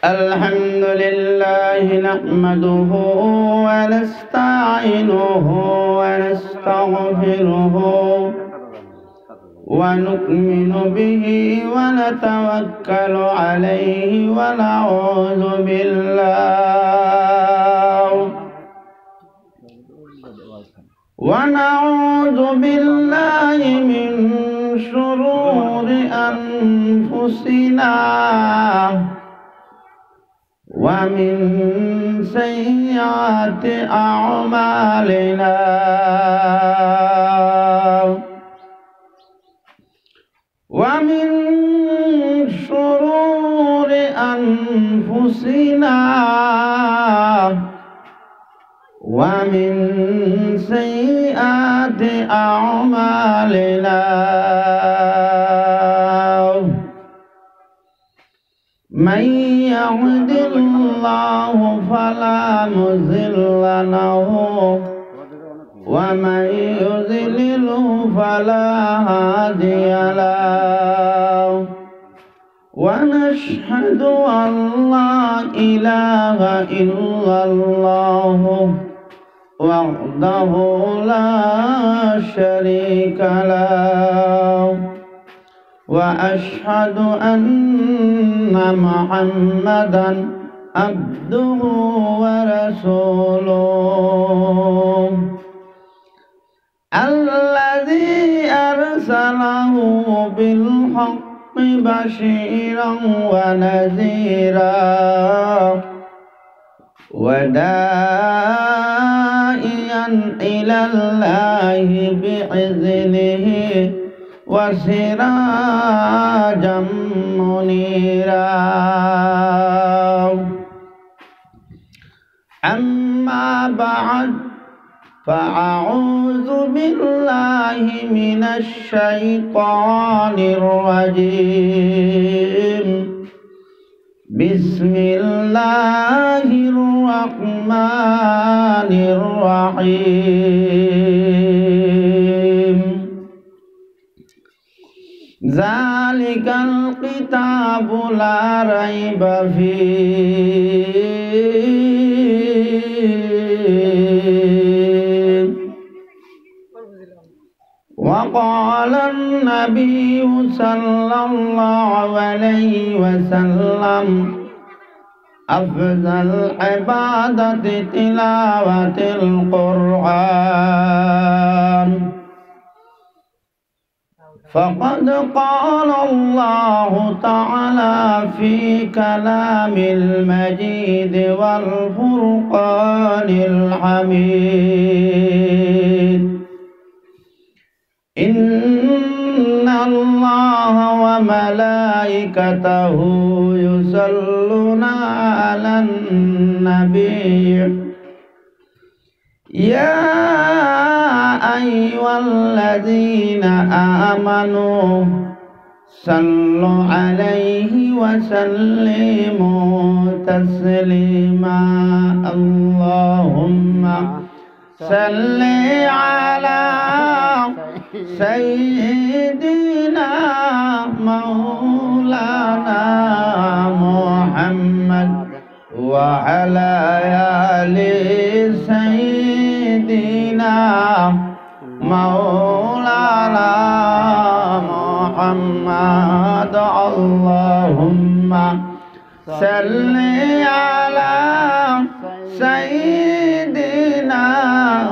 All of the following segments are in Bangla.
الحمد لله نحمده ونستعينه ونستغفره ونؤمن به ونتوكل عليه ونعوذ بالله من شرور أنفسنا ومن سيئات أعمالنا ومن شرور أنفسنا ومن سيئات أعمالنا من يهد الله فلا مضل له ومن يضلل فلا هادي له ونشهد أن لا إله إلا الله وحده لا شريك له وأشهد أن محمدا عبده ورسوله الذي أرسله بالحق بشيرا ونذيرا وداعيا إلى الله بإذنه وسراجا منيرا أما بعد فأعوذ بالله من الشيطان الرجيم بسم الله الرحمن الرحيم ذلك الكتاب لا ريب فيه وقال النبي صلى الله عليه وسلم أفضل عبادة تلاوة القرآن فقد قال الله تعالى في كلام المجيد والفرقان الحميد إن الله وملائكته يصلون على النبي يا أيها الذين آمنوا صلوا عليه وسلموا تسليما اللهم صل على سيدنا مولانا محمد وعلى آل سيدنا مولانا محمد اللهم صل على سيدنا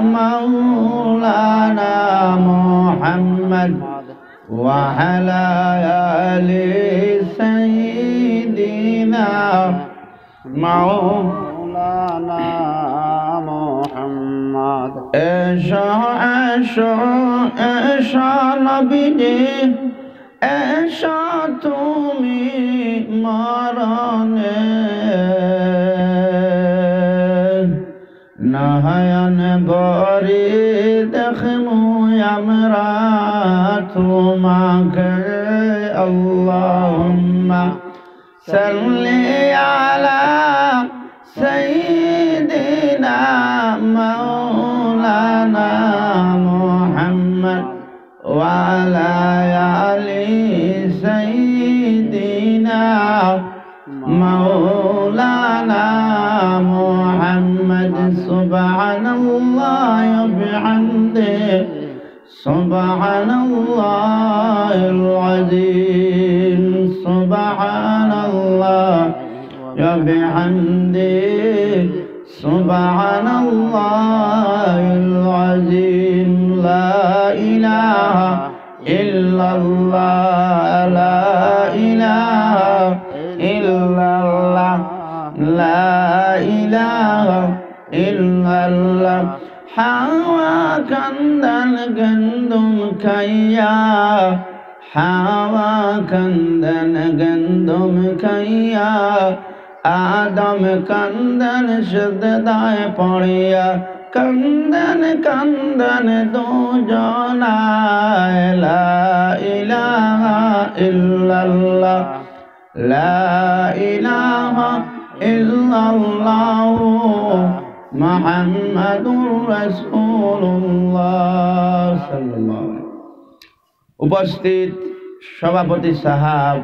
مولانا محمد وعلى آل سيدنا مولانا محمد এসো নবীজি এসো তুমি মরণে নয়ন ভরে দেখমু আমরা তোমাকে আল্লাহুম্মা সাল্লি আলা সাইয়্যিদিনা মাওলানা سبحان الله وبحمده سبحان الله العظيم سبحان الله وبحمده سبحان الله العظيم لا إله إلا الله لا إله إلا الله لا إله إلا الله حوا كندن گندم کیا حوا کندن گندم کیا آدم کندن شددائے پڑیا کندن کندن دو جانائے لا الہ الا اللہ لا الہ الا اللہ মুহাম্মাদুর রাসূলুল্লাহ সাল্লাল্লাহু আলাইহি। উপস্থিত সভাপতি সাহাব,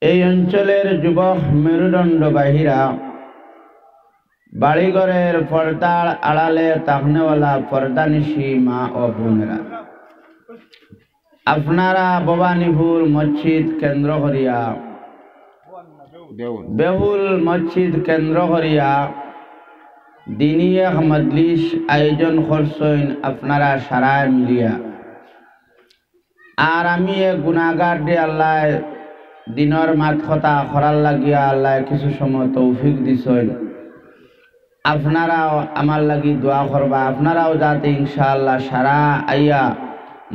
এই অঞ্চলের যুবক মেরুদণ্ড বাহিরা, বাড়িঘরের পর্দার আড়ালে তাকনেওয়ালা পর্দানিশী মা ও বোনেরা, আপনারা ভবানীপুর মসজিদ কেন্দ্র করিয়া বেহুল মসজিদ কেন্দ্র করিয়া দিনী এক মজলিস আয়োজন করছেন আপনারা সারায় মিলিয়া। আর আমি এক গুনাহগার দিয়ে আল্লাহ দিনের মাত কথা করার লাগিয়া আল্লাহ কিছু সময় তৌফিক দিছেন। আপনারাও আমার লাগি দোয়া করবা, আপনারাও যাতে ইনশাআল্লাহ সারা আইয়া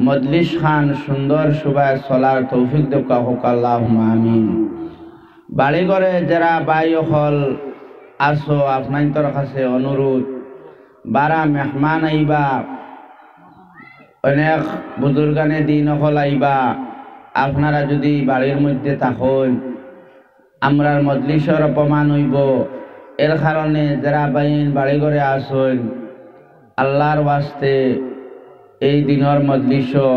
মজলিস খান সুন্দর সুবায় চলার তৌফিক দেখা হোক, আল্লাহুম্মা আমিন। বাড়িঘরে যারা বাই হল আসো, আপনার কাছে অনুরোধ, বারা মেহমান আইবা, অনেক বুজুর্গানে দিন হল আইবা, আপনারা যদি বাড়ির মধ্যে থাকেন আমরার মজলিসের অপমান হইব। এর কারণে যারা বাইন বাড়িঘরে আসেন আল্লাহর ওয়াস্তে এই দিনের মজলিসও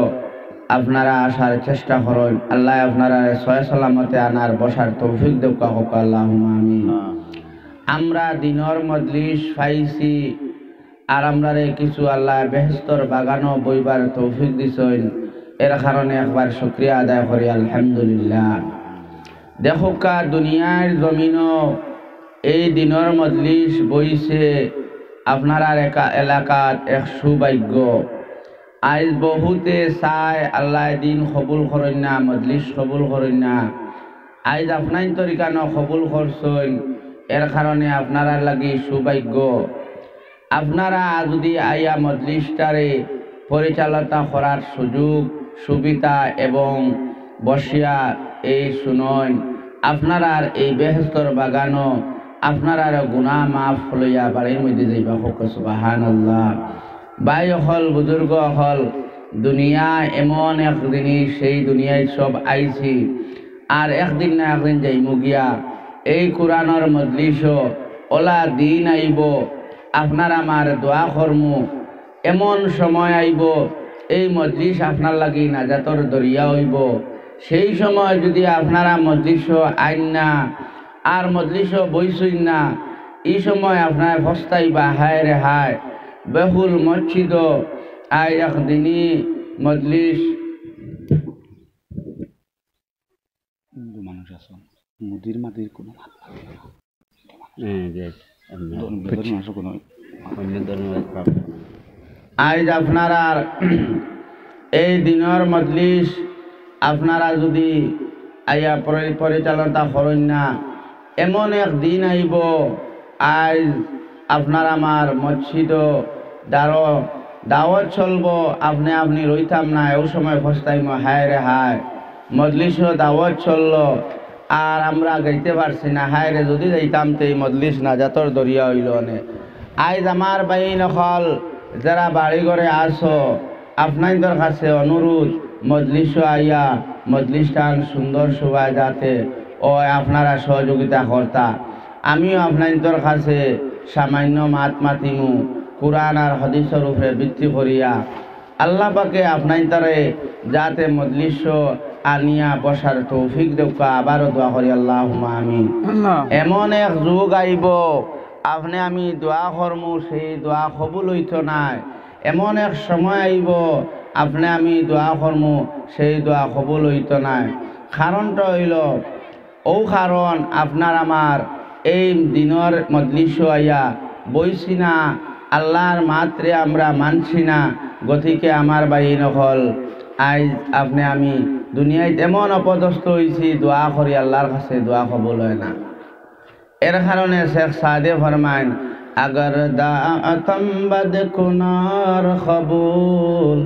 আপনারা আসার চেষ্টা করেন। আল্লাহ আপনারা সয় সালামতে আনার বসার তৌফিক দেখা হোক, আল্লাহুম্মা আমিন। আমরা দিনের মজলিস পাইছি আর আমরারে কিছু আল্লাহ বেহেশতর বাগানও বইবার তৌফিক দিছেন। এর কারণে একবার শুকরিয়া আদায় করি আলহামদুলিল্লাহ। দেখোকা দুনিয়ার জমিনও এই দিনের মজলিস বইছে আপনারা এলাকাত এক সৌভাগ্য। আজ বহুতে চায় আল্লাহ দিন কবুল করেন না, মজলিস কবুল করেন না। আজ আপনার তরিকানো কবুল করছেন, এর কারণে আপনারা লাগি সৌভাগ্য। আপনারা যদি আইয়া মজলিসটারে পরিচালনা করার সুযোগ সুবিধা এবং বসিয়া এই শুনন, আপনারার এই বেহেশতর বাগানো আপনারার গুনাহ মাফ লইয়া বাড়ির মধ্যে যাইবা হোক, সুবহানাল্লাহ। ভাই হল বুজুর্গ হল, দুনিয়া এমন এক জিনিস, সেই দুনিয়ায় সব আইছি আর একদিন না একদিন যাইমু গিয়া। এই কোরআনের মজলিসও ওলা দিন আইব, আপনার আমার দোয়া করমু। এমন সময় আইব এই মজলিস আপনার লাগি নাজাতর দরিয়া হইব। সেই সময় যদি আপনারা মজলিসও আইন না আর মজলিসও বইসইন না, এই সময় আপনার ফস্তাইবা হায় রে হায়, বেহুল মসজিদ আই একদিনই মজলিস মানুষ আছে মুদির মাদির কোনো আজ আপনারা এই দিনের মজলিস আপনারা যদি আইয়া পরিচালনা করেন না, এমন এক দিন আইব আজ আপনার আমার মসজিদ দাঁড়ো দাওয়াত চলব, আপনি রইতাম না। ও সময় ফস্তাইম হায় রে হায়, মজলিসও দাওয়াত চললো আর আমরা গাইতে পারছি না, হায় রে যদি যাইতাম তো এই মজলিস নাজাতর দরিয়া হইল নে। আজ আমার বাইন হল যারা বাড়ি ঘরে আসো, আপনাদের কাছে অনুরোধ, মজলিসও আইয়া মজলিসটান সুন্দর শোভা যাতে ও আপনারা সহযোগিতা কর্তা। আমিও আপনাদের কাছে সামান্য মাত মাতিমু কুরআন আর হাদিসের উপরে ভিত্তি করিয়া। আল্লাহ পাকে আপনাইতারে যাতে মজলিস আনিয়া বসার তৌফিক দেওয়া, আবারও দোয়া করি আল্লাহুম্মা আমিন। এমন এক যুগ আইব আপনি আমি দোয়া করমু সেই দোয়া কবুল হইত নাই। এমন এক সময় আইব আপনি আমি দোয়া করমু সেই দোয়া কবুল হইত নাই। কারণটা হইল কারণ আপনার আমার এই দিনের মজলিস আইয়া বইছি না, আল্লাহর মাত্রে আমরা মানছি না। গতিকে আমার বাই নকল আজ আপনি আমি দুনিয়ায় এমন অপদস্থ হয়েছি, দোয়া করি আল্লাহর কাছে দোয়া কবুল হয় না। এর কারণে শেখ সাদে ফরমাইন, আগর দাতম বদ কুনার কবুল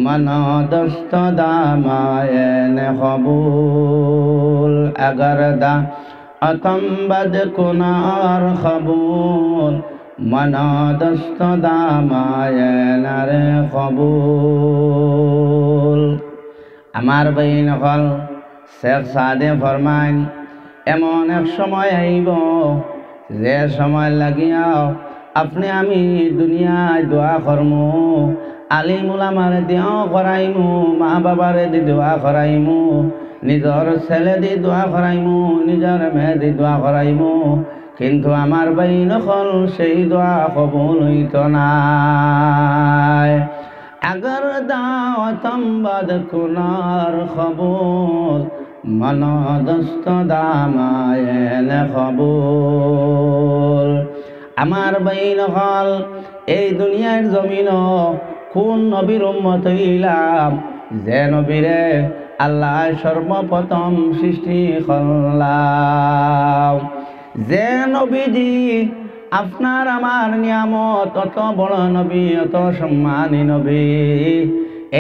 মন দস্ত দামায়ন কবুল। আগর দাতম বদ কুনার কবুল মন দস্ত দামায়ন কবুল। আমার বইন হল শেখ সাদে ফরমাইন, এমন এক সময় আইব যে সময় লাগিয়াও আপনি আমি দুনিয়ায় দোয়া করমু, আলিমুল আমার দেওয়া করাইমু, মা বাবারে দি দোয়া করাইমু, নিজর ছেলে দি দোয়া করাইমু, নিজর মেয়ে দি দোয়া করাইমু, কিন্তু আমার বাই নকল সেই দোয়া কবুল হইত নাই। আগর দাওয়াতম বাদ কুনার কবুল মন দস্ত দামায়ন কবুল। আমার বাইন হল এই দুনিয়ার জমিন কোন নবীর উম্মত হইলাম যে নবীরে আল্লাহ সর্বপ্রথম সৃষ্টি করলাম, যে নবীজি আপনার আমার নিয়ামত, অত বড় নবী, অত সম্মানী নবী।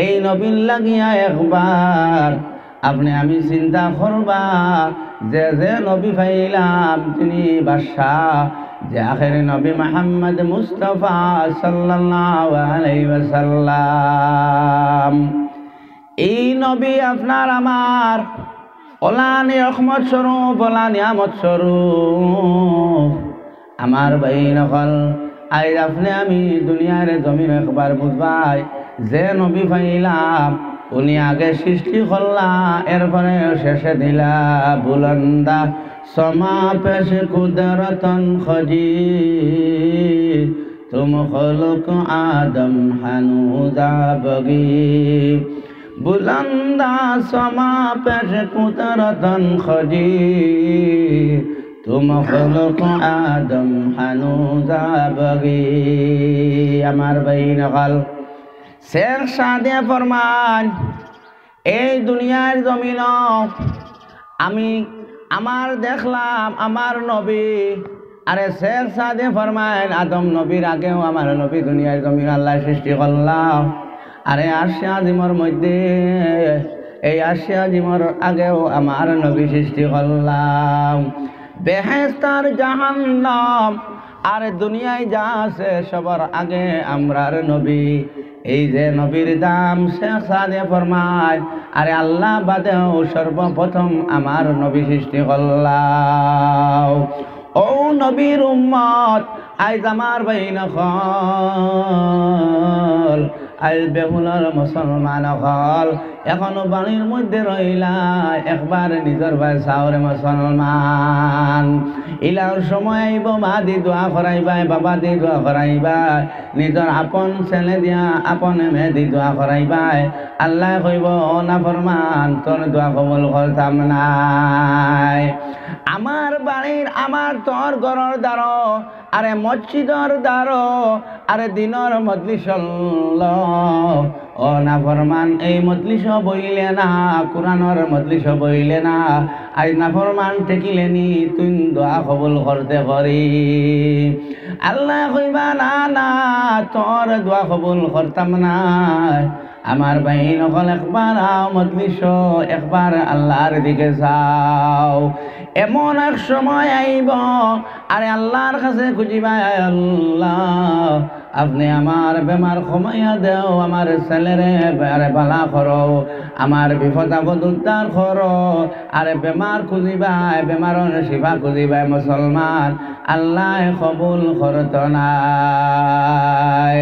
এই নবীর লাগিয়া একবার আপনি আমি চিন্তা করবা যে যে নবী পাইলাম তিনি বাদশাহ, যে আখেরি নবী মুহাম্মদ মুস্তাফা সাল্লাল্লাহু আলাইহি ওয়াসাল্লাম। এই নবী আপনার আমার ওলানি রহমত স্বরূপ, ওলা নিয়ামত স্বরূপ। আমার ভাই নকল আজ আপনি আমি দুনিয়ার জমিন একবার বুঝবাই যে নবী পাইলাম উনি আগে সৃষ্টি করলা, এরপরে শেষে দিলা বুলন্দা সমা পেশ কুদরতন খজি তুম খলক আদম হানুজা বগি। বুলন্দা সমা পেশ কুদরতন খজি তুম খলক আদম হানুজা বগি। আমার ভাই নকল শেখ সাদে ফরমান, এই দুনিয়ার জমিন আমি আমার দেখলাম আমার নবী। আরে শেখ সাদে ফরমান, আদম নবীর আগেও আমার নবী দুনিয়ার জমিন আল্লাহ সৃষ্টি করলাম। আরে আশিয়া জিমর মধ্যে এই আশিয়া জিমর আগেও আমার নবী সৃষ্টি করলাম। বেহেশত আর জাহান্নাম আর দুনিয়ায় যা আছে সবার আগে আমরার নবী। এই যে নবীর দাম শেখ সাদে ফরমায়, আরে আল্লাহ বাদেও সর্বপ্রথম আমার নবী সৃষ্টি করলাম। ও নবীর উম্মত আজ আমার বাইন হল, আজ বেহুলার মুসলমান হল, এখনো বাড়ির মধ্যে রইলা একবার নিজের ভাই সাউরে মুসলমান। ইলার সময় আইব মা দি দোয়া করাইবাই, বাবা দি দোয়া করাইবাই, নিজের আপন ছেলে দিয়া আপন মেয়ে দি দোয়া করাইবাই। আল্লাহ কইব না ফরমান তোর দোয়া কবুল করতাম নাই। আমার বাড়ির আমার তোর ঘরের দ্বার, আরে মসজিদর দ্বার, আরে দিনর মজলিস ও না ফরমান এই মজলিস বইলে না, কোরআনর মজলিস বইলে না, আজ না ফরমান ঠেকিলেনি তুই দোয়া কবুল করতে করি। আল্লাহ কইবা না না তোর দোয়া কবুল করতাম না। আমার ভাই নকল একবার আও মজলিস, একবার আল্লাহর দিকে যাও। এমন এক সময় আইব আরে আল্লাহর কাছে খুঁজিবা, আল্লাহ আপনি আমার বেমার কমাইয়া দেও, আমার ছেলেরে আরে বালা করো, আমার বিপদ আপদ উদ্ধার করো। আরে বেমার খুঁজিবাই, বেমারর শিফা খুঁজিবাই মুসলমান, আল্লাহ কবুল করত নাই।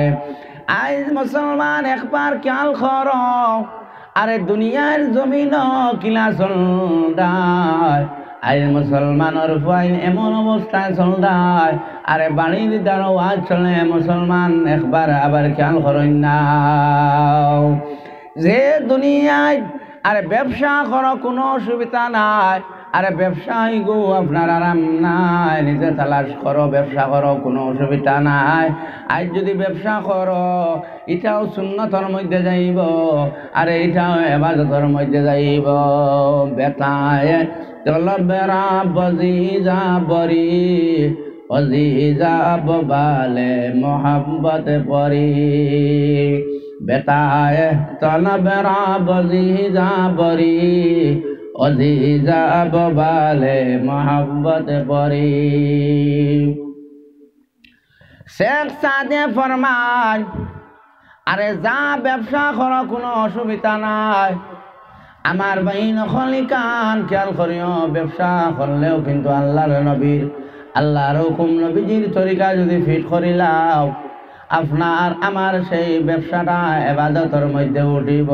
আজ মুসলমান একবার খেয়াল করো, আরে দুনিয়ার জমিন কিলা চলদায়, আই মুসলমানের ফাইন এমন অবস্থায় চলদায় আরে বাড়ির দ্বারা ওয়াজ চলে মুসলমান একবার আবার খেয়াল করেন না যে দুনিয়ায় আরে ব্যবসা করো কোনো অসুবিধা নাই আরে ব্যবসায়ী গো আপনার আরাম নাই নিজে তালাশ করো ব্যবসা করো কোনো অসুবিধা নাই আজ যদি ব্যবসা করো এটাও সুন্নতর মধ্যে যাইব আরে এটাও ইবাদতের মধ্যে যাইব বেতায় চল বেড়া বজি যা বরি অজি যা বালে মোহাম্মত পরি বেতায় চল বেড়া বজি যা বরি অজি যা বালে মোহাম্মত পরি শেখ সাদে ফরমান আরে যা ব্যবসা করো কোনো অসুবিধা নাই আমার বাইন খলিকান খেয়াল করিও ব্যবসা করলেও কিন্তু আল্লাহর নবীর আল্লাহর হুকুম নবীজির তরিকা যদি ফিট করিলাও আপনার আমার সেই ব্যবসাটা ইবাদতের মধ্যে উঠিব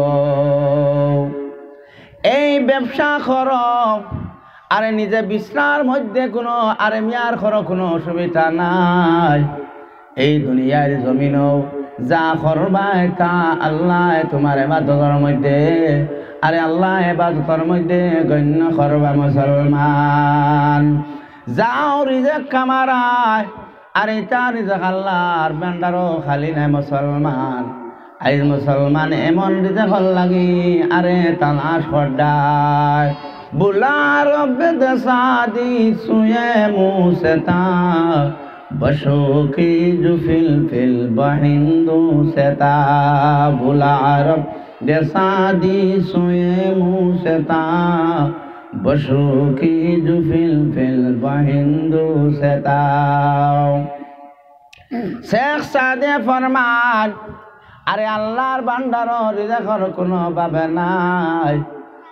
এই ব্যবসা করো আরে নিজে বিছনার মধ্যে কোনো আরে মিয়ার করো কোনো অসুবিধা নাই এই দুনিয়ার জমিনও যা করবাই তা আল্লাহ তোমার ইবাদতের মধ্যে আরে আল্লাহ ইবাদতের মধ্যে গণ্য করবা মুসলমান যাও রিজেক কামারায় আরে তা রিজেক আল্লাহর ভান্ডারও খালি নাই মুসলমান আজ মুসলমান এমন রিজেক লাগি আরে তালাশ করদায় বুলা রব্বে দেসাদি সুয়ে মুসতা बशो की जो फिल बहिंदू सेता बुला रब जैसा दी सोए मुँह सेता बशो की जो फिल बहिंदू सेता शेख सादे फरमान আরে আল্লাহর ভান্ডারও রিজেকের কোনো ভাবে নাই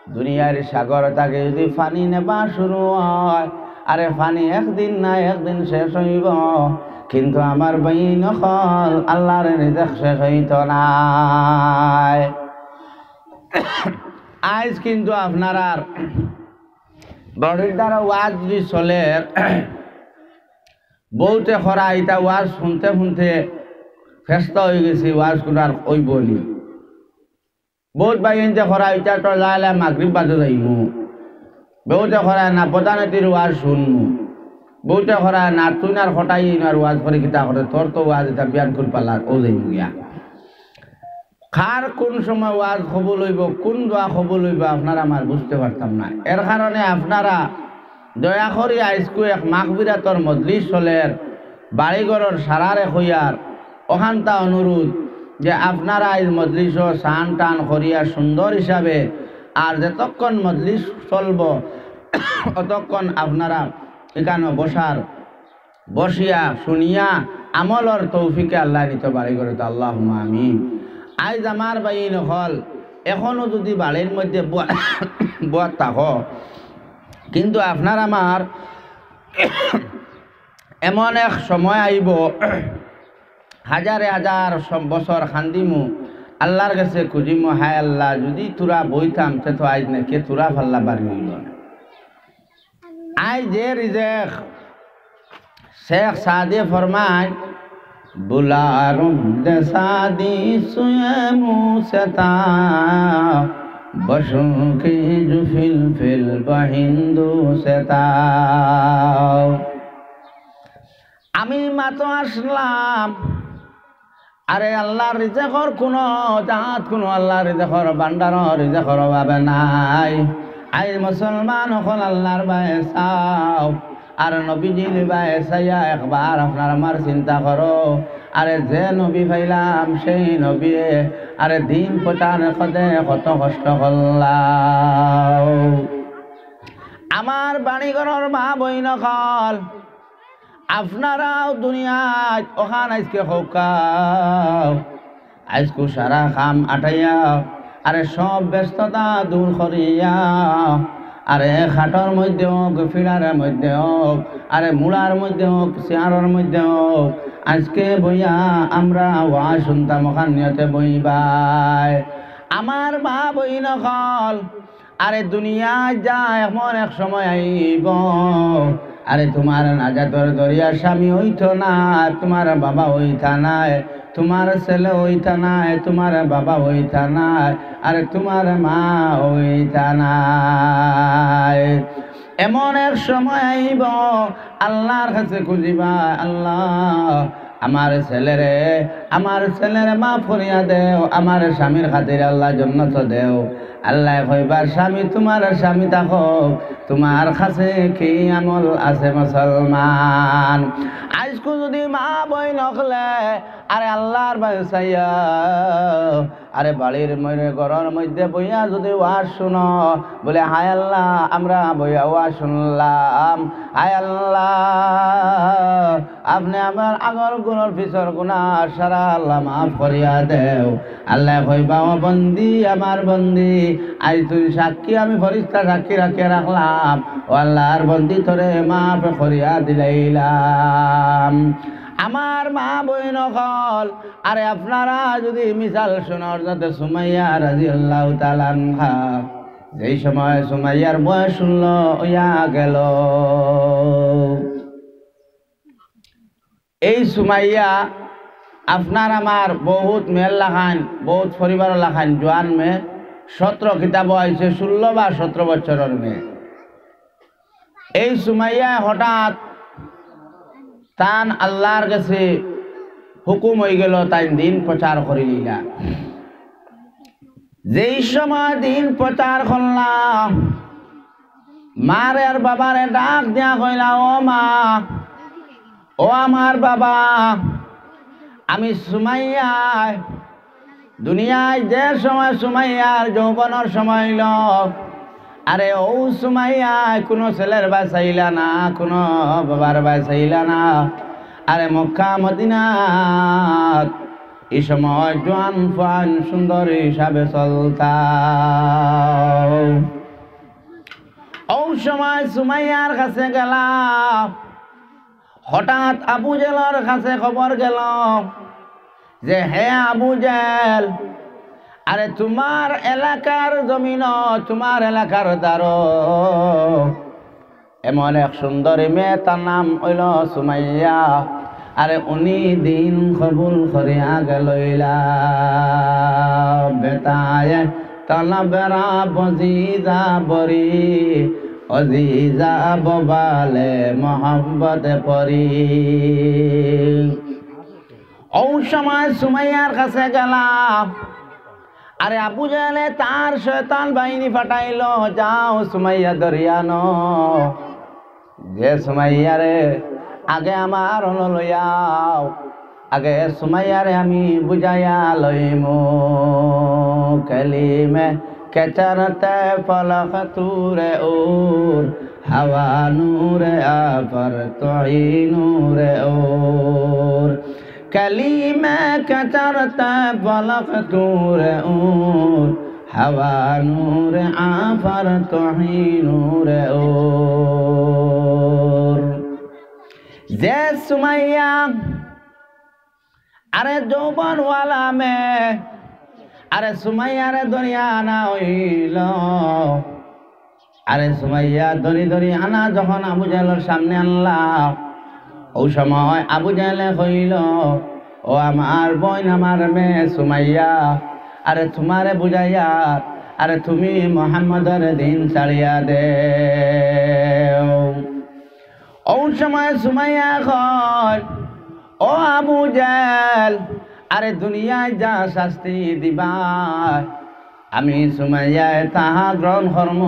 দুনিয়ার সাগর থেকে যদি পানি নেবা শুরু হয় আরে পানি একদিন না একদিন শেষ হইব কিন্তু আমার বাইন হল আল্লাহর রিজেক শেষ হইত নাই আজ কিন্তু আপনার আর বড়ির দ্বারা ওয়াজ যদি চলে বহুতে খরা এটা ওয়াজ শুনতে শুনতে ফেস্ত হয়ে গেছি ওয়াজ কোনো আর কইব নি বহুত বাইন যে খরা এটা তো যাইলে মাগরিব বাজে যাইমু বহুতে খরায় না প্রধানতির ওয়াজ শুনমু বহুতে খরায় না তুই না হঠাই আর ওয়াজ করে কিতা করে তোর তো ওয়াজ এটা বিয়ান করে পালার ও যাইমু গিয়া খার কোন সময় ওয়াজ খবর লইব কোন দোয়া খবর লইব আপনারা আমার বুঝতে পারতাম না এর কারণে আপনারা দয়া করে আইসকু এক মাগফিরাতর মজলিস চলের বাড়িঘরের সারারে হইয়ার অহান্তা অনুরোধ যে আপনারা আজ মজলিস সান টান করিয়া সুন্দর হিসাবে আর যতক্ষণ মজলিস চলব অতক্ষণ আপনারা এখানে বসিয়া শুনিয়া আমলর তৌফিকে আল্লাহ নিতে বাড়ি করে তো আল্লাহ আমিন আজ আমার বাইন হল এখনো যদি বাড়ির মধ্যে বয়াত থাক কিন্তু আপনার আমার এমন এক সময় আইব হাজারে হাজার সব বছর খান্দিমু আল্লাহর কাছে খুঁজিমু হায় আল্লাহ যদি তোরা বইতাম সে তো আজ নাকি তোরা ফাল্লা বাড়ি হইল আজ যে রিজেক শেখ সাদে ফরমায় বুলারুম দেসাদি সুয়ে মুসতা বসু কি জুফিল বাহিন্দু সেতা আমি মাত্র আসলাম আরে আল্লাহর রিজেকর কোনো জাত কোনো আল্লাহর রিজেকর ভান্ডার রিজেকর ভাবে নাই আই মুসলমান হল আল্লাহর বায়ে চাও আর নবীজির বায়ে চাইয়া একবার আপনার আমার চিন্তা করো আরে যে নবী পাইলাম সেই নবী আরে দিন প্রচার কদে কত কষ্ট করলাম আমার বাণীঘরের মা বইন কল আপনারাও দুনিয়ায় ওখান আজকে হকাও আজকে সারা কাম আটাইয়া আরে সব ব্যস্ততা দূর করিয়া আরে খাটর মধ্যে হোক ফিরারের মধ্যে হোক আরে মূলার মধ্যে হোক চেয়ারের মধ্যে হোক আজকে বইয়া আমরা ওয়া শুনতাম ওখান নিয়তে বইবাই আমার মা বই নকল আরে দুনিয়ায় যা এমন এক সময় আইব, আরে তোমার নাজাতর দরিয়ার স্বামী হইতো না, তোমার বাবা হইতা নাই, তোমার ছেলে হইতা নাই, তোমার বাবা হইতা নাই, আরে তোমার মা হইতা নাই। এমন এক সময় আইব আল্লাহর কাছে খুঁজিবা, আল্লাহ আমার ছেলেরে মাফ করিয়া দেও, আমার স্বামীর খাতিরে আল্লাহ জান্নাত দেও। আল্লাহ কইবার স্বামী তোমার স্বামী থাকক, তোমার কাছে কি আমল আছে মুসলমান? আজকে যদি মা বই নকলে আরে আল্লাহর বাসাইয়া আরে বাড়ির মধ্যে ঘরের মধ্যে বইয়া যদি ওয়াজ শুনো, বলে হায় আল্লাহ আমরা বইয়া ওয়াজ শুনলাম, হায় আল্লাহ আপনি আমার আগর গুণর পিছর গুণা সারা আল্লাহ মাফ করিয়া দেও। আল্লাহ কইবা ও বন্দি আমার বন্দি, আজ তুই সাক্ষী আমি ফরিস্তা সাক্ষী রাখিয়া রাখলাম, ও আল্লাহর বন্দি তোরে মাফ করিয়া দিলাম। আমার মা বইন হল আরে আপনারা যদি মিসাল শোনার যাতে সুমাইয়া রাদিয়াল্লাহু তাআলা আনহা, যেই সময় সুমাইয়ার বয়স শুনল ওয়া গেল, এই সুমাইয়া আপনার আমার বহুত মেয়ের লাখান, বহুত পরিবার লাখান জোয়ান মেয়ে, 17 কিতাব হয়েছে 16 বা 17 বছরের মেয়ে। এই সুমাইয়া হঠাৎ তান আল্লাহর কাছে হুকুম হয়ে গেল, তাই দিন প্রচার করে নিলা। যেই সময় দিন প্রচার করলাম, মারে আর বাবারে ডাক দিয়া কইলা, ও মা ও আমার বাবা, আমি সুমাইয়া দুনিয়ায় যে সময় সুমাইয়ার যৌবনের সময় হইল, আরে ও সুমাইয়া কোনো ছেলের বাসাইলা না, কোনো বাবার বাসাইলা না, আরে মক্কা মদিনাত এই সময় জোয়ান ফান সুন্দর হিসাবে চলতা। ও সময় সুমাইয়ার কাছে গেলাম, হঠাৎ আবু জেলের কাছে খবর গেল যে হে আবু জেল, আরে তোমার এলাকার জমিন, তোমার এলাকার দ্বার এমন এক সুন্দরী মেয়ে, তার নাম হইল সুমাইয়া, আরে উনি দিন কবুল করিয়া গেলইলা। বেতায় তলবেরা বজিজা বরি, অজিজা ববালে মোহাম্মদ পরি। ও সময় সুমাইয়ার কাছে গেলাম, আরে আবু জাহেলে তার শয়তান বাহিনী পাঠাইল, যাও সুমাইয়া দরিয়ানো, যে সুমাইয়ারে আগে আমার লইয়াও, আগে সুমাইয়ারে আমি বুঝাইয়া লইমু। কলিমে কেচরতে ফলক তুরে উর, হাওয়া নূরে আফর তোই নূরে উর। কলিমে কেচরতে ফলক তুরে উর, হাওয়া নূরে আফর তোই নূরে উর। যে সুমাইয়া আরে যৌবনওয়ালা মে, আরে সুমাইয়ারে দরিয়া আনা হইল, আরে সুমাইয়া দরি দরি আনা যখন আবু জাহেলের সামনে আনলা, ও সময় আবু জাহেলে কইল, ও আমার বোন আমার মেয়ে সুমাইয়া, আরে তোমারে বুঝাইয়া আরে তুমি মুহাম্মদের দিন ছাড়িয়া দে। ও সময় সুমাইয়া কয়, ও আবু জাহেল, আরে দুনিয়ায় যা শাস্তি দিবা আমি সুমাইয়ায় তাহা গ্রহণ করব,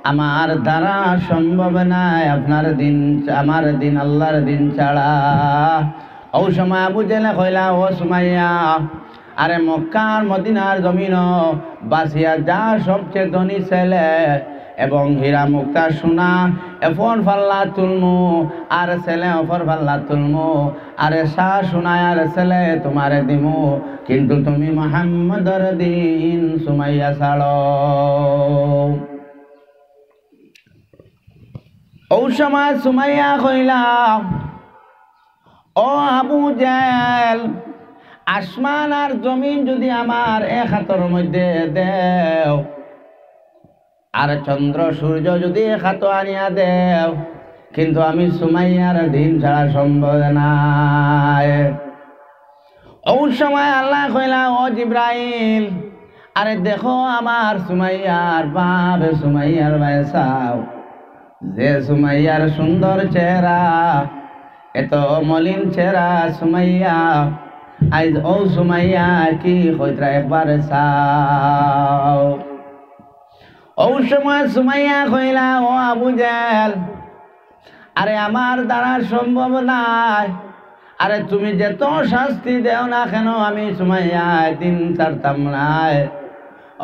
আমার দ্বারা সম্ভব নাই আপনার দিন, আমার দিন আল্লাহর দিন ছাড়া। ও সময় আবু জাহেলে কইলা, ও সুমাইয়া, আরে মক্কার মদিনার জমিন বাসিয়া যা সবচেয়ে ধনী ছেলে এবং হীরা মুক্তা সোনা এফর ফাল্লা তুলমু, আর ছেলে অফর ফাল্লা তুলমু, আরে শাহ সোনায় আর ছেলে তোমারে দিমু, কিন্তু তুমি মুহাম্মদর দিন সুমাইয়া ছাড়ো। ও সময় সুমাইয়া কইলা, ও আবু জাহেল, আসমান আর জমিন যদি আমার এক হাতের মধ্যে দেও, আর চন্দ্র সূর্য যদি খাত আনিয়া দেও, কিন্তু আমি সুমাইয়ার দিন ছাড়া সম্ভব নাই। ওই সময় আল্লাহ কইলা, ও জিব্রাইল, আরে দেখো আমার সুমাইয়ার বাপ, সুমাইয়ার ভাই চাও, যে সুমাইয়ার সুন্দর চেহারা, এত মলিন চেহারা সুমাইয়া, আজ ও সুমাইয়া কি কইরা একবার চাও। ওই সময় সুমাইয়া কইলা, ও আবু জাহেল, আরে আমার দ্বারা সম্ভব নাই, আরে তুমি যত শাস্তি দেও না কেন আমি সুমাইয়া দিন ছাড়তাম নাই।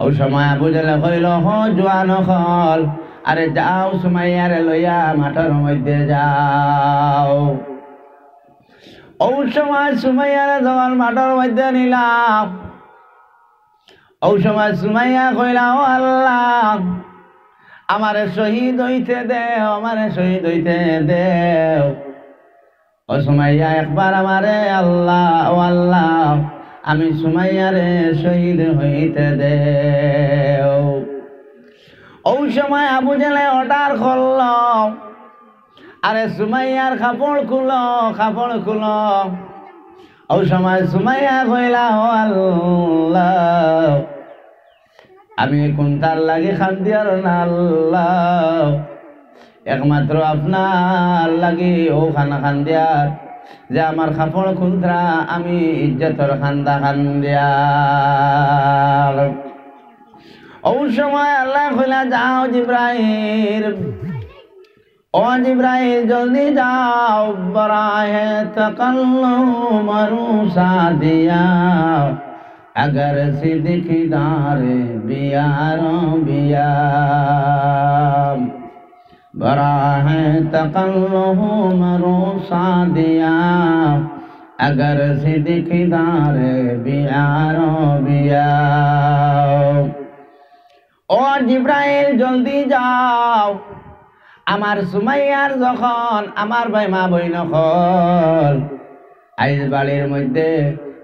ওই সময় আবু জাহেল কইল, হ জোয়ান হল, আরে যাও সুমাইয়ারে লইয়া মাঠের মধ্যে যাও। ওই সময় সুমাইয়ারে যখন মাঠের মধ্যে নিলাম, ওই সময় সুমাইয়া কইলা, ও আল্লাহ, আমারে শহীদ হইতে দেও, আমারে শহীদ হইতে দেও। ও সুমাইয়া একবার আমারে আল্লাহ, ও আল্লাহ, আমি সুমাইয়ারে শহীদ হইতে দেও। ওই সময় আবু জাহেল অর্ডার করল, আরে সুমাইয়ার কাপড় খুলো, কাপড় খুলো। ওই সময় সুমাইয়া কইলা, ও আল্লাহ, আমি কোনটার লাগে খান্দিয়ার না আল্লাহ, একমাত্র আপনার লাগি ও খানা খান্দিয়ার, যে আমার কাপড় খুলতরা আমি ইজ্জতর খান্দা খান্দিয়ার। ওই সময় আল্লাহ কইলা, যাও জিব্রাইল, ও জিব্রাইল জলদি যাও, বরাহে তাকাল্লুম রুসা দিয়া, अगर सिद्दीक़दार बियारो बिया, बराह तकल्लुम रूसा दिया, अगर सिद्दीक़दार बियारो बिया। ও জিব্রাইল জলদি যাও, আমার সুমাইয়ার যখন আমার ভাই মা বইন হল, আইজ বাড়ির মধ্যে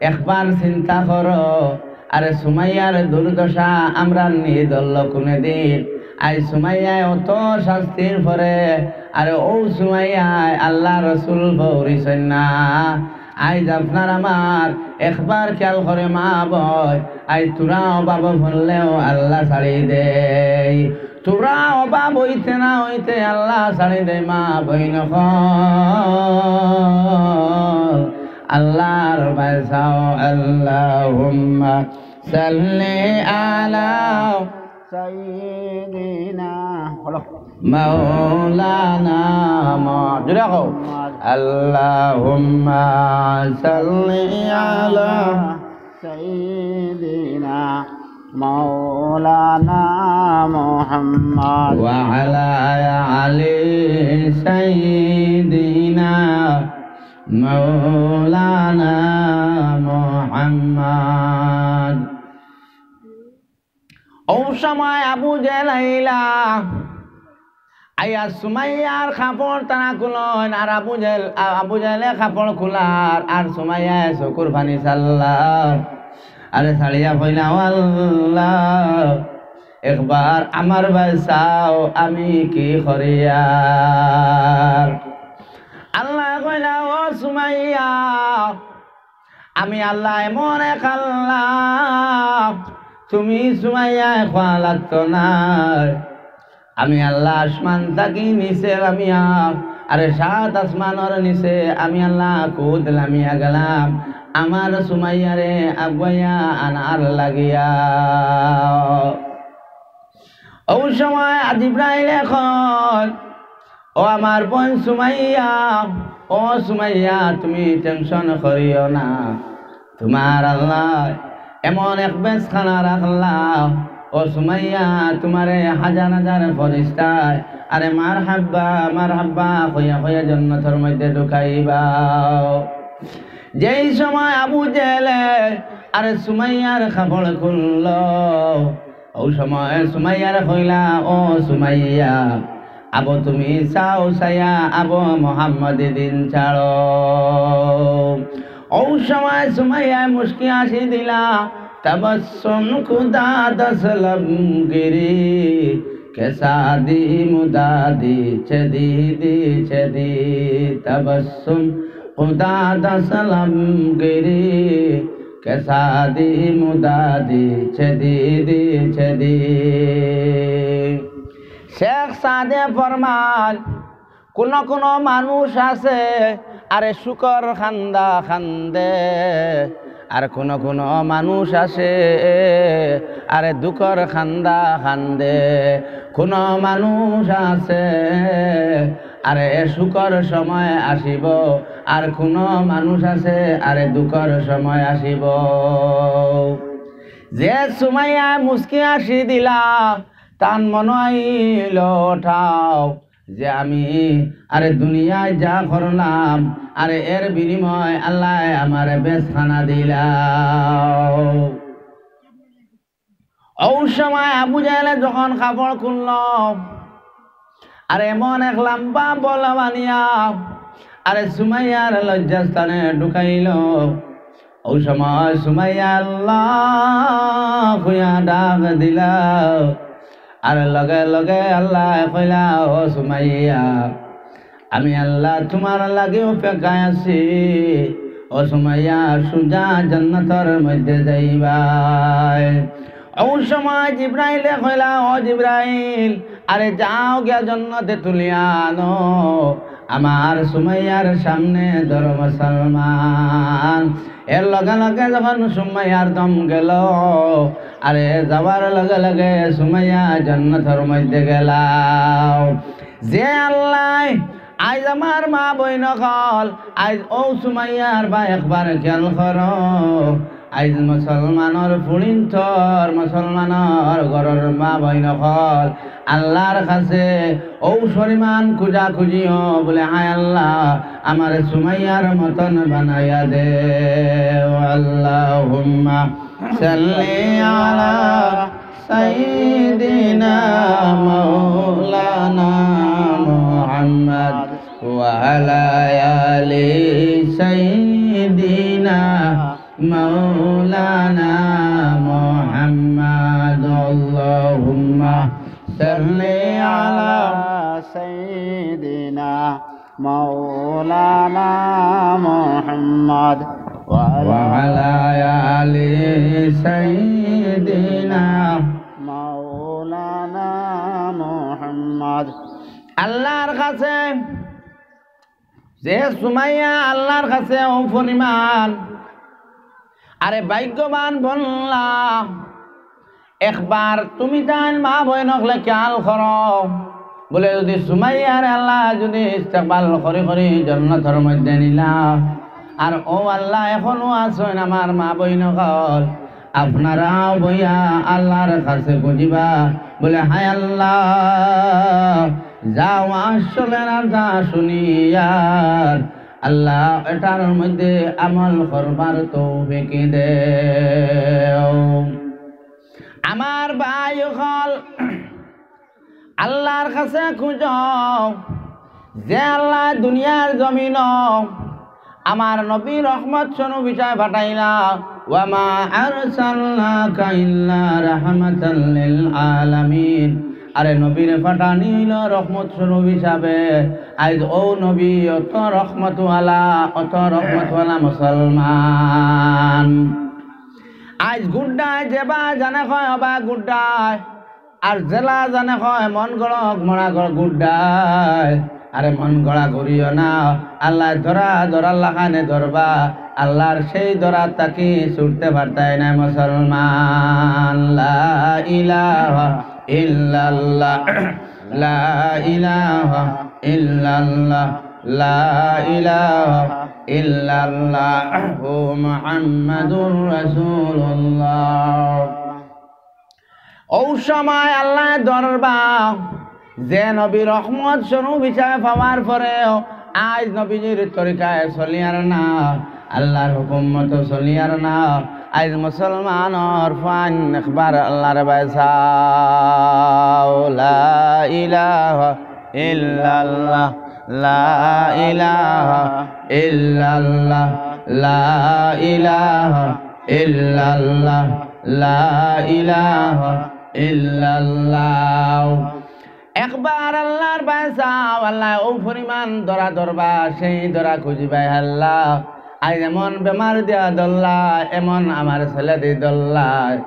একবার চিন্তা করো, আরে সুমাইয়ার দুর্দশা আমরা নিদল কোনে দিন। আই সুমাইয়ায় অত শাস্তির পরে, আরে ও সুমাইয়ায় আল্লাহ রসুল বৌরিছেন না। আইজ আপনার আমার একবার খেয়াল করে মা বয়, আই তোরা অভাব বললেও আল্লাহ ছাড়ি দেই, তোরা অভাব হইতে না হইতে আল্লাহ ছাড়ি দেয় মা বইন। আল্লাহর বাসাও, আল্লাহুম্মা সাল্লি আলা সাইয়্যিদিনা মাওলানা জুড়ে কও, আল্লাহুম্মা সাল্লি আলা সাইয়্যিদিনা মাওলানা মুহাম্মদ ওয়া আলা আলি সাইয়্যিদিনা মাওলানা মুহাম্মদ। ওই সময় আবু জাহেল আইলা, আইয়া সুমাইয়ার কাপড় তারা খুলন, আর আবু জাহেলে কাপড় খুলার, আর সুমাইয়া চকুর পানি চাল্লার, আরে ছাড়িয়া কইলা, আল্লাহ একবার আমার ভাই চাও আমি কি করিয়ার। আল্লাহ কইলা, ও সুমাইয়া, আমি আল্লাহ এমন এক আল্লাহ, তুমি সুমাইয়া খোয়া লাগতো না। আমি আল্লাহ আসমান থাকি নিচে লামিয়া, আরে সাত আসমানের নিচে আমি আল্লাহ কুদ লামিয়া গেলাম, আমার সুমাইয়ারে আগুয়া আনার লাগিয়া। ওই সময় জিব্রাইল এখন, ও আমার বোন সুমাইয়া, ও সুমাইয়া তুমি টেনশন করিও না, তোমার আল্লাহ এমন এক বেশখানা রাখলাম, ও সুমাইয়া তোমারে হাজার হাজার ফেরেশতায় আরে মারহাব্বা কইয়া কইয়া জান্নাতের মধ্যে ঢুকাইবা। যেই সময় আবু জাহেল আরে সুমাইয়ার কাপড় খুলল, ওই সময় সুমাইয়ার কইলা, ও সুমাইয়া, আবো তুমি চাও চাইয়া আবো মোহাম্মদ দিন ছাড়ো। ওই সময় সুমাইয়া মুস্কি হাসি দিলা, तबस्सुम खुदा दसलम गिरी কেসাদি মুদাদি চেদি চেদি তবসুম খুদা দা সালাম গিরি কেসাদি মুদাদি চেদি চেদি। শেখ সাদে ফরমান কোন মানুষ আছে আরে শুকর খান্দা খান্দে, আর কোন মানুষ আছে আরে দুকর খান্দা খান্দে। কোন মানুষ আছে আরে শুকর সময় আসিব, আর কোন মানুষ আছে আরে দুকর সময় আসিব। যে সুমাইয়া মুস্কি আসি দিলা তান মন আইল ঠাও যে আমি আরে দুনিয়ায় যা করলাম আরে এর বিনিময় আল্লাহ আমার বেশখানা দিলাম। ও সময় আবু জাহেলে যখন কাপড় খুলল আর এমন এক লম্বা বলা বানিয়া আরে সুমাইয়ার লজ্জাস্থানে ঢুকাইল। ও সময় সুমাইয়া আল্লাহ খুয়া ডাক দিলা, আর লগে লগে আল্লাহ কইলা ও সুমাইয়া আমি আল্লাহ তোমার লাগে অপেক্ষায় আছি। ও সুমাইয়া সুজা জান্নাতের মধ্যে যাইবাই। ও সময় জিব্রাইলে কইলা ও জিব্রাইল আরে যাও গিয়া জান্নাতে তুলিয়া আনো আমার সুমাইয়ার সামনে ধর মুসলমান। এর লগে লগে যখন সুমাইয়ার দম গেল আরে যাবার লগে লগে সুমাইয়া জান্নাতের মধ্যে গেলাও। যে আল্লাহ আজ আমার মা বইন কল আজ ও সুমাইয়ার বা একবার খেয়াল করো, আজ মুসলমানের ফুড়িনথর মুসলমানের ঘরের মা বইন কল আল্লাহর কাছে ও পরিমাণ খুঁজা খুঁজিও বলে হায় আল্লাহ আমার সুমাইয়ার মতন বানাইয়া দে। আল্লাহুম্মা সাল্লি আলা সাইয়্যিদিনা মাওলানা মুহাম্মদ ওয়া আলা আলি সাইয়্যিদিনা মাওলানা মুহাম্মদ। আল্লাহুম্মা সাল্লি আলা সাইয়্যিদিনা মাওলানা মুহাম্মদ ওয়া আলা আলি সাইয়্যিদিনা মাওলানা মুহাম্মদ। আল্লাহর কাছে যে সুমাইয়া আল্লাহর কাছে ও পরিমাণ আরে ভাগ্যবান বললা। একবার তুমি তাই মা বইনকলে খেয়াল করো বলে যদি সুমাইয়ার আল্লাহ যদি ইস্তেকবাল করি করি জান্নাতের মধ্যে নিলা, আর ও আল্লাহ এখনো আছেন আমার মা বইনকল আপনারাও বইয়া আল্লাহর কাছে বুঝিবা বলে হায় আল্লাহ যাও আসলে না যা শুনিয়ার আল্লাহ এটার মধ্যে আমল করবার তৌফিক দেও। আমার ভাই হল আল্লাহর কাছে খুঁজো যে আল্লাহ দুনিয়ার জমিন আমার নবী রহমত শোনো বিষয় পাঠাইলা ওয়া মা আরসালনাকা ইল্লা রাহমাতাল লিল আলামিন। আরে নবীর পাঠানি হইল রহমত স্বরূপ হিসাবে। আজ ও নবী অত রহমতওয়ালা মুসলমান আজ গুড্ডায় যেবা জানে কয় অবা গুড্ডায়, আর জেলা জানে কয় মন গড়ক মরা গড় গুড্ডায়। আরে মন গড়া করিও না, আল্লাহ ধরার লাগানে ধরবা, আল্লাহর সেই ধরা তাকে ছুটতে পারতাই না মুসলমান। লা ইলাহা ইল্লাল্লাহ লা ইলাহা ইল্লাল্লাহ লা ইলাহা ইল্লাল্লাহ মুহাম্মাদুর রাসূলুল্লাহ। ও সময় আল্লাহ দরবা যে নবী রহমত স্বরূপ হিসাবে পাওয়ার পরেও আজ নবীজির তরিকায় চলিয়ার না, আল্লাহর হুকুম মতো চলিয়ার না। আজ মুসলমানর ফান একবার আল্লাহর বাইসাও। লা ইলাহা ইল্লাল্লাহ লা ইলাহা ইল্লাল্লাহ লা ইলাহা ইল্লাল্লাহ লা ইলাহা ইল্লাল্লাহ। একবার আল্লাহর বাসাও আল্লাহ ও পরিমাণ দরা ধরবা সেই দরা খুঁজিবাই আল্লাহ আজ এমন বেমার দিয়া দল্লায় এমন আমার ছেলে দি দল্লায়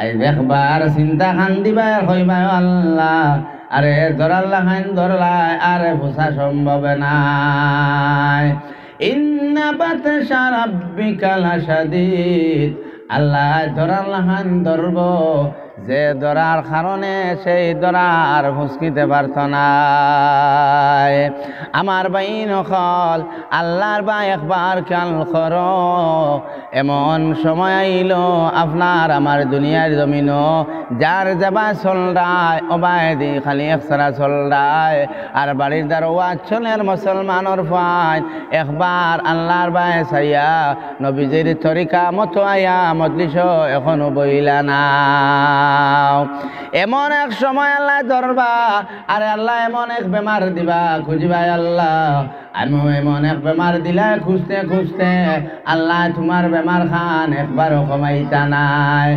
আজ একবার চিন্তা খান দিবাই হইবাই আল্লাহ আরে দরাল্লা খান ধরলায় আরে পোষা সম্ভব নাই ইন্না বাতশা রাব্বিকা লাশাদীদ আল্লাহ দরাল্লা খান ধরব যে দরার কারণে সেই দরার ফুসকিতে পারত না আমার বাইন নকল আল্লাহর বা একবার খেয়াল করো এমন সময় আইল আপনার আমার দুনিয়ার জমিন যার যাবা চল রায় অবায়দি খালি একসারা চল রায় আর বাড়ির দারোয়া চলের মুসলমানের ফাইন একবার আল্লাহর বায় চাইয়া নবীজির তরিকা মতো আয়া মজলিস এখনো বইলা না এমন এক সময় আল্লাহ ধরবা আরে আল্লাহ এমন এক বেমার দিবা খুঁজিবাই আল্লাহ আমি এমন এক বেমার দিলা খুঁজতে খুঁজতে আল্লাহ তোমার বেমার খান একবারও কমাইতা নাই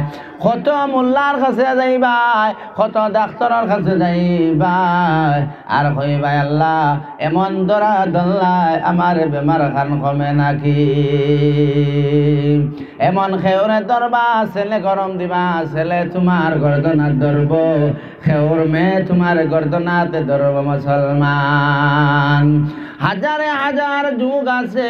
কত মোল্লার কাছে যাইবাই কত ডাক্তারের কাছে যাইবাই আর কইবাই আল্লাহ এমন দরা দল্লাই আমার বেমার খান কমে নাকি এমন খেউরে ধরবা ছেলে গরম দিবা ছেলে তোমার গর্দনাত ধরব খেউর মেয়ে তোমার গর্দনাতে ধরব মুসলমান হাজারে হাজার যুগ আছে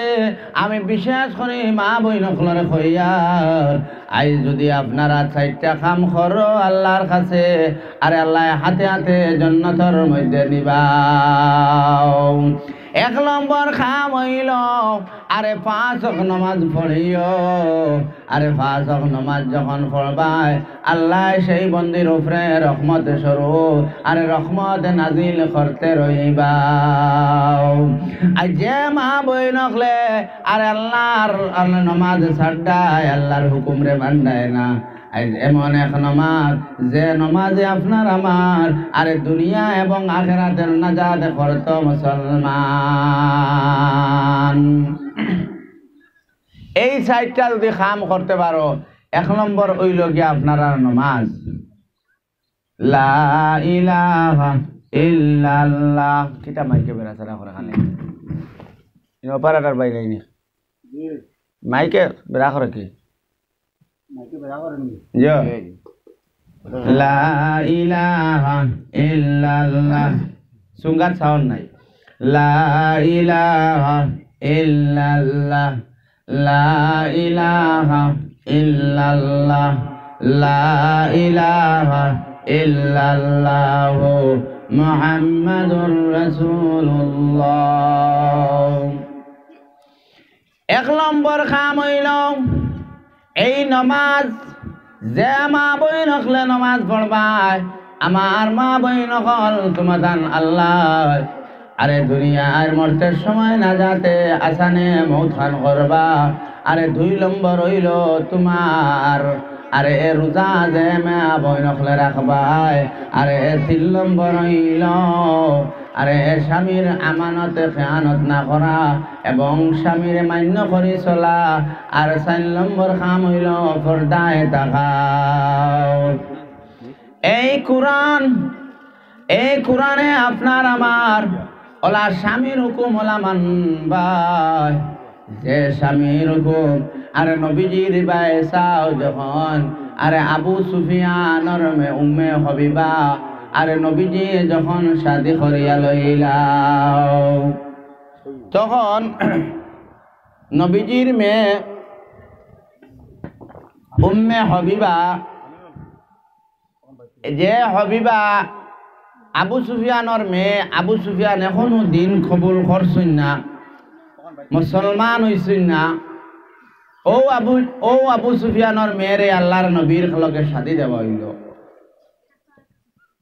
আমি বিশেষ করে মা বই নকলরে কইয়ার আজ যদি আপনারা চারটা কাম করো আল্লাহর কাছে আরে আল্লাহ হাতে হাতে জান্নাতের মধ্যে নিবাও এক নম্বর খাম হইল আরে 5 ওয়াক্ত নামাজ পড়িও আরে 5 ওয়াক্ত নামাজ যখন পড়বাই আল্লাহ সেই বন্দির উপরে রহমত স্বরূপ আরে রহমত নাজিল করতে রইবা আর যে মা বই নকলে আরে আল্লাহর নামাজ ছাড়ায় আল্লাহর হুকুম রে বান্ধায় না এমন এক নমাজ যে নমাজে আপনার আমার আরে দুনিয়া এবং আখিরাতের নাজাত করত মুসলমান এই সাইডটা যদি কাম করতে পারো 1 নম্বর হইল গিয়ে আপনার নমাজ লা ইলাহা ইল্লাল্লাহ কিটা মাইকে বেরাছাড়া করে খানে অপারেটর বাইরে নি মাইকে বেরা করে কি yo la ilaha illallah sungat sound nai la ilaha illallah la ilaha illallah la ilaha illallah muhammadur rasulullah এক নম্বর কাম হইল এই নমাজ যে মা বই নকলে নমাজ পড়বাই আমার মা বই নকল তোমাদান আল্লাহ আরে দুনিয়ার মরতে সময় না যাতে আসানে মৌত খান করবা আরে 2 নম্বর হইল তোমার আরে রোজা যে মা বই নকলে রাখবাই আরে 3 নম্বর হইল আরে স্বামীর আমানতে খেয়ানত না করা এবং স্বামীর মান্য করি চলা আর 4 নম্বর কাম হইল পর্দায় থাকা এই কোরআনে আপনার আমার ওলা স্বামীর হুকুম ওলা মানবাই যে স্বামীর হুকুম আরে নবীজির বাইসাও যখন আরে আবু সুফিয়ানর উম্মে হবিবা আরে নবীজি যখন শাদি করিয়া লইলাও তখন নবীজির মেয়ে উম্মে হবিবা যে হবিবা আবু সুফিয়ানর মেয়ে আবু সুফিয়ান এখনো দিন কবুল করছেন না মুসলমান হইছেন না ও আবু সুফিয়ানর মেয়েরে আল্লাহর নবীর লগে শাদি দেওয়া হইল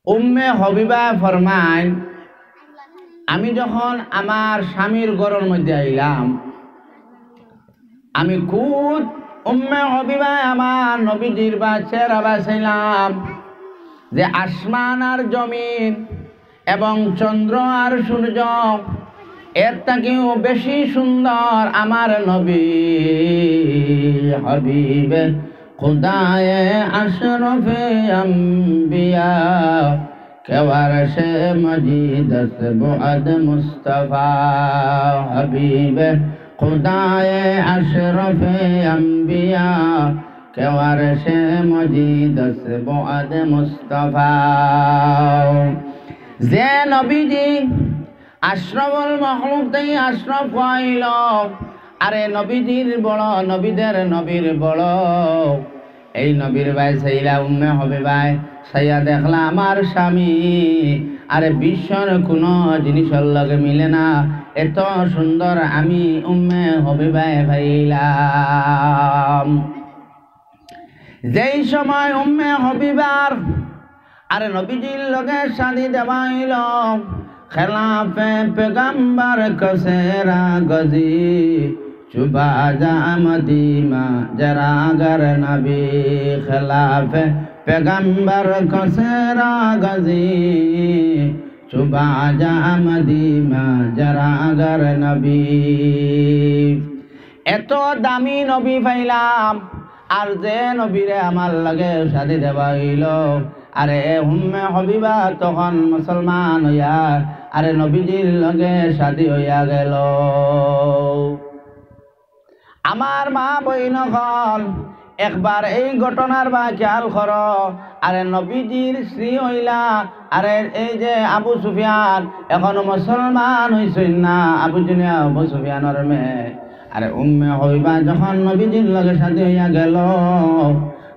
উম্মে হবিবা ফরমান আমি যখন আমার স্বামীর ঘরের মধ্যে আইলাম আমি খুদ উম্মে হবিবা আমার নবীজির চেহারা বাছাইলাম যে আসমান আর জমিন এবং চন্দ্র আর সূর্য এর থেকেও বেশি সুন্দর আমার নবী হবিবে খুদায়ে আশরফে আম্বিয়া كورش مجید است بعد مصطفی حبیب خدای اشرف انبیاء كورش مجید است بعد مصطفی যে নবীজি আশরাফুল মাখলুক তাই আশরাফ হইল আরে নবীজির বড় নবীদের নবীর বড় এই নবীর ভাই সাইলা উম্মে হবে ভাই সাইয়া দেখলা আমার স্বামী আরে বিশ্বর কোনো জিনিসের লগে মিলে না এত সুন্দর আমি উম্মে হবে ভাই ভাইলাম যেই সময় উম্মে হবিবার আরে নবীজির লগে শাদি দেওয়া হইল খেলাফে পেগম্বর কসেরা গজি চুবা যা মদিমা জরাগর নবী খেলাফে পেগম্বর কসেরা গজি চুবা যা মদিমা জরাগর নবী এত দামি নবী পাইলাম আর যে নবীরে আমার লাগে শাদি দেওয়া হইল আরে উম্মে হবিবা তখন মুসলমান হইয়া আরে নবীজির লগে শাদি হইয়া গেল আমার মা বইন হল একবার এই ঘটনার বা খেয়াল কর আরে নবীজির স্ত্রী হইলা আরে এই যে আবু সুফিয়ান এখনো মুসলমান হইছেন না আবু সুফিয়ানের মেয়ে আরে উম্মে হবিবা যখন নবীজির লগে শাদি হইয়া গেল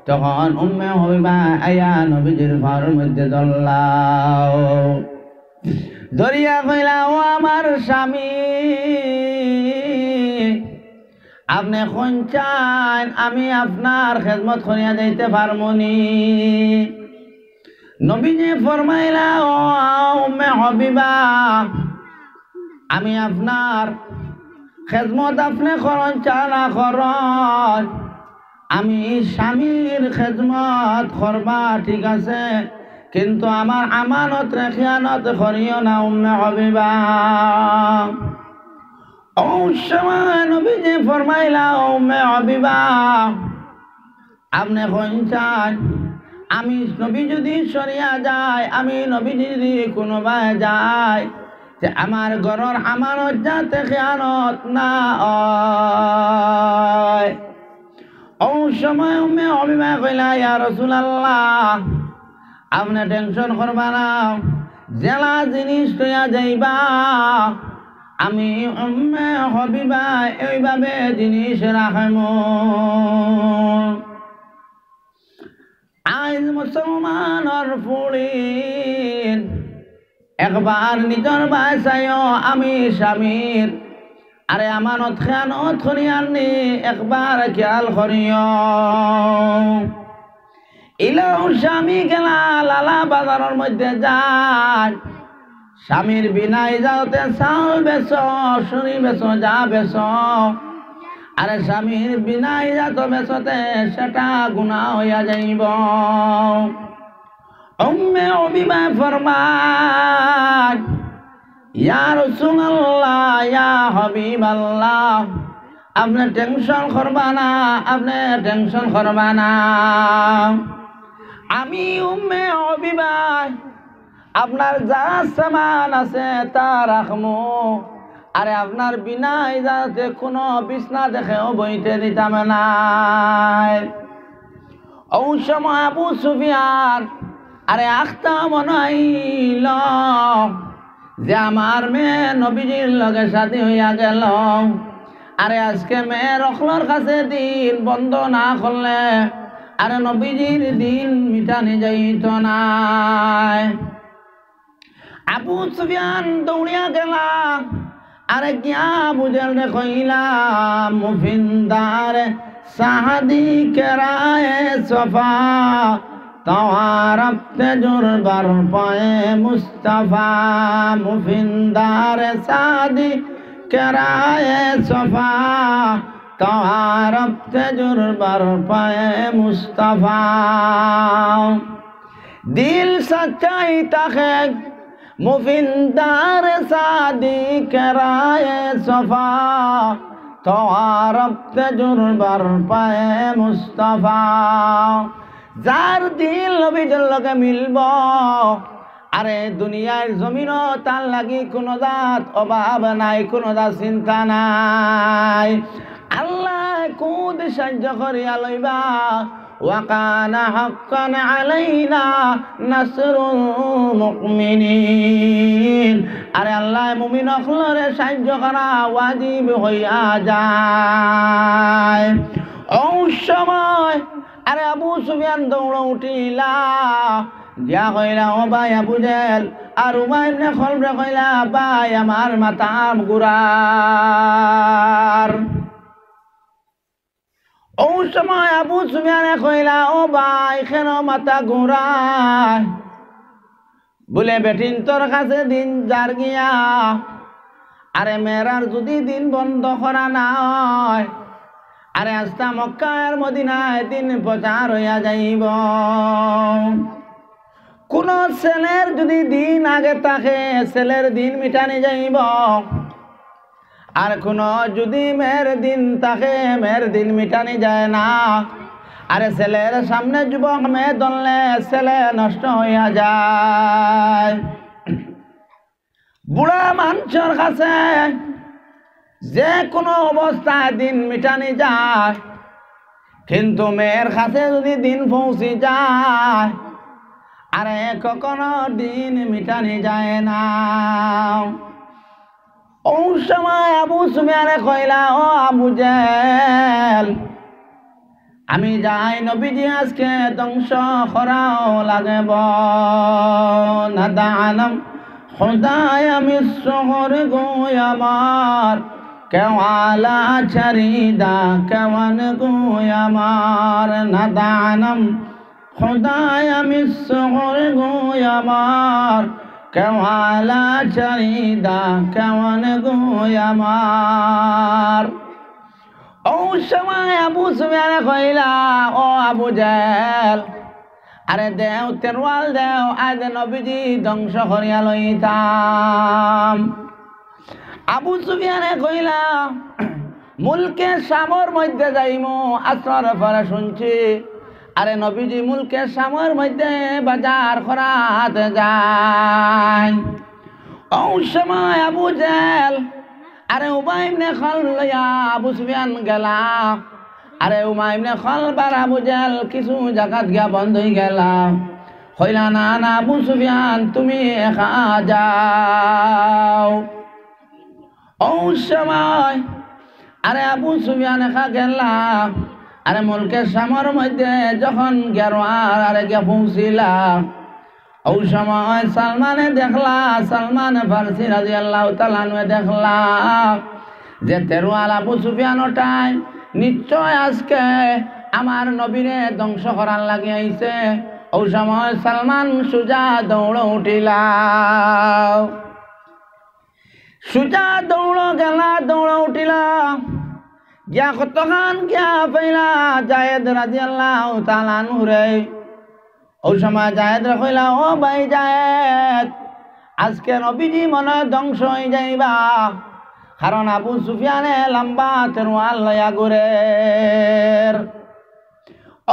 তখন উম্মে হবিবা আয়া নবীজির ঘরের মধ্যে দল্লাও দরিয়া কইলা ও আমার স্বামী আপনি কোন চান আমি আপনার খেদমত করিয়া যাইতে পারমনি নবীজি ফরমাইলা ও উম্মে হবিবা আমি আপনার খেদমত আপনি করন চা না করন আমি স্বামীর খেদমত করবা ঠিক আছে কিন্তু আমার আমানত রেখিয়ানত করিও না উম্মে হবিবা ও সময় নবীজি ফরমাইলা উম্মে হবিবা আপনি কোন চান আমি নবী যদি সরিয়া যায় আমি নবী যদি কোনোবাই যায় যে আমার ঘরের আমানত যাতে খেয়ানত না হয় ও সময় উম্মে হবিবা কইলা ইয়া রাসূলুল্লাহ আপনি টেনশন করবা না জেলা জিনিস লইয়া যাইবা আমি উম্মে হবিবা এইভাবে জিনিস রাখমু আজ মুসলমানের ফুড়িন একবার নিজের বাসায়ও আমি স্বামীর আরে আমানত খেয়ানত করিয়ানি একবার খেয়াল করিও ইলাও স্বামী গেলা লালা বাজারের মধ্যে যায় স্বামীর বিনাই যাওতে চাউল বেচ শুনি বেচ যা বেচ আরে স্বামীর বিনাই যাত বেচতে সেটা গুনাহ হইয়া যাইব উম্মে হবিবা ফরমায় ইয়া রাসূলুল্লাহ ইয়া হাবিবাল্লাহ আপনি টেনশন করবা না আপনি টেনশন করবা না আমি উম্মে হবিবা আপনার যা সামান আছে তা রাখমু আরে আপনার বিনা ইজাজতে কোনো বিছনা দেখেও বইতে দিতাম না ও সময় আবু সুফিয়ান আরে আখতা মনাইল যে আমার মেয়ে নবীজির লগে শাদী হইয়া গেল আরে আজকে মেয়ের অখলর কাছে দিন বন্ধ না করলে আরে নবীজির দিন মিটানি যাইত না আবু সুফিয়ান দৌড়িয়া গেলা আরে কিয়া বুঝল রে কইলা মুফিন্দার সাহাদি কেরায়ে সফা তাওয়ারতে জুরবার পায়ে মুস্তাফা মুফিন্দার সাদি কেরায়ে সফা তাওয়ারতে জুরবার পায়ে মুস্তাফা দিল সচ্চাই তাকে মুফিন্দার সাদি কেরায়ে সফা তাওয়ারতে জুরবার পায়ে মুস্তাফা যার দিল নবীর লগে মিলব আরে দুনিয়ার জমিনও তার লাগি কোনো জাত অভাব নাই, কোনো জাত চিন্তা নাই। আল্লাহ কুদ সাহায্য করিয়া লইবা। ওয়াকানা হাক্কান আলাইনা নাসরুল মুমিনিন। আরে আল্লাহ মুমিন হলরে সাহায্য করা ওয়াজিব হইয়া যায়। ওই সময় আরে আবু সুফিয়ান দৌড় উঠিলা, দিয়া কইলা ও ভাই আবু জেল, আর উমাই ইবনে খলফে কইলা ভাই আমার মাথা ঘুরার। ওই সময় আবু সুফিয়ানে কইলা ও ভাই কেন মাথা ঘুরায়? বলে বেটিন তোর কাছে দিন যার গিয়া, আরে মেয়েরার যদি দিন বন্ধ করা না হয়, আরে আস্তা মক্কার মদিনায় দিন প্রচার হইয়া যাইব। কোন ছেলের যদি দিন আগে থাকে ছেলের দিন মিটানি যাইব, আর কোন যদি মেয়ের দিন থাকে মেয়ের দিন মিটানি যায় না। আরে ছেলের সামনে যুবক মেয়ে দললে ছেলে নষ্ট হইয়া যায়। বুড়া মানুষের কাছে যে কোনো অবস্থায় দিন মিটানি যায়, কিন্তু মেয়ের কাছে যদি দিন পৌঁছে যায় আরে কখনো দিন মিটানি যায় না। ওই সময় আবু সুফিয়ানে কইলা ও আবু জেল, আমি যাই নবীজি আজকে ধ্বংস করাও লাগব না। দানম খুদায় আমি শহর গোয় আমার, কেওয়ালা চরিদা কেমন গোয় আমার। না দানম খুদায় আমি শহর গোয় আমার, কেওয়ালা চরিদা কেমন গোয় আমার। ওই সময় আবু সুফিয়ানে কইলা ও আবু জেল, আরে দেও তেরওয়াল দেও, আজ নবীজি ধ্বংস করিয়া লইতাম। আবু সুফিয়ানে কইলা মুলকে শামর মধ্যে যাইমু, আসর পরে শুনছি আরে নবীজি মুলকে শামর মধ্যে বাজার করাতে যায়। ওই সময় আবু জেল আরে উমাই ইবনে খলফ লইয়া আবু সুফিয়ান গেলা। আরে উমাই ইবনে খলফ আর আবু জেল কিছু জায়গাত গিয়া বন্ধ হয়ে গেলা। কইলা না না আবু সুফিয়ান তুমি একা যাও। ওই সময় আরে আবু সুফিয়ান একা গেলা। আরে মুলকে শামর মধ্যে যখন গেরোয়ার আরে গিয়া পৌঁছিলা, ওই সময় সালমানে দেখলা, সালমান ফারসি রাদিয়াল্লাহু তাআলা আনহু দেখলা যে তেরওয়াল আবু সুফিয়ান ওটাই নিশ্চয় আজকে আমার নবীরে ধ্বংস করার লাগি আইছে। ওই সময় সালমান সুজা দৌড় উঠিলা, সুজা দৌড় গেলা, দৌড় উঠিলা গিয়া কতখান গিয়া পাইলা জায়েদ রাদিয়াল্লাহু তাআলা আনহু রে। ওই সময় জায়েদ কইলা ও ভাই জায়েদ, আজকে নবীজি মনে ধ্বংস হয়ে যাইবা, কারণ আবু সুফিয়ানে লম্বা তেরওয়াল লইয়া ঘুরে।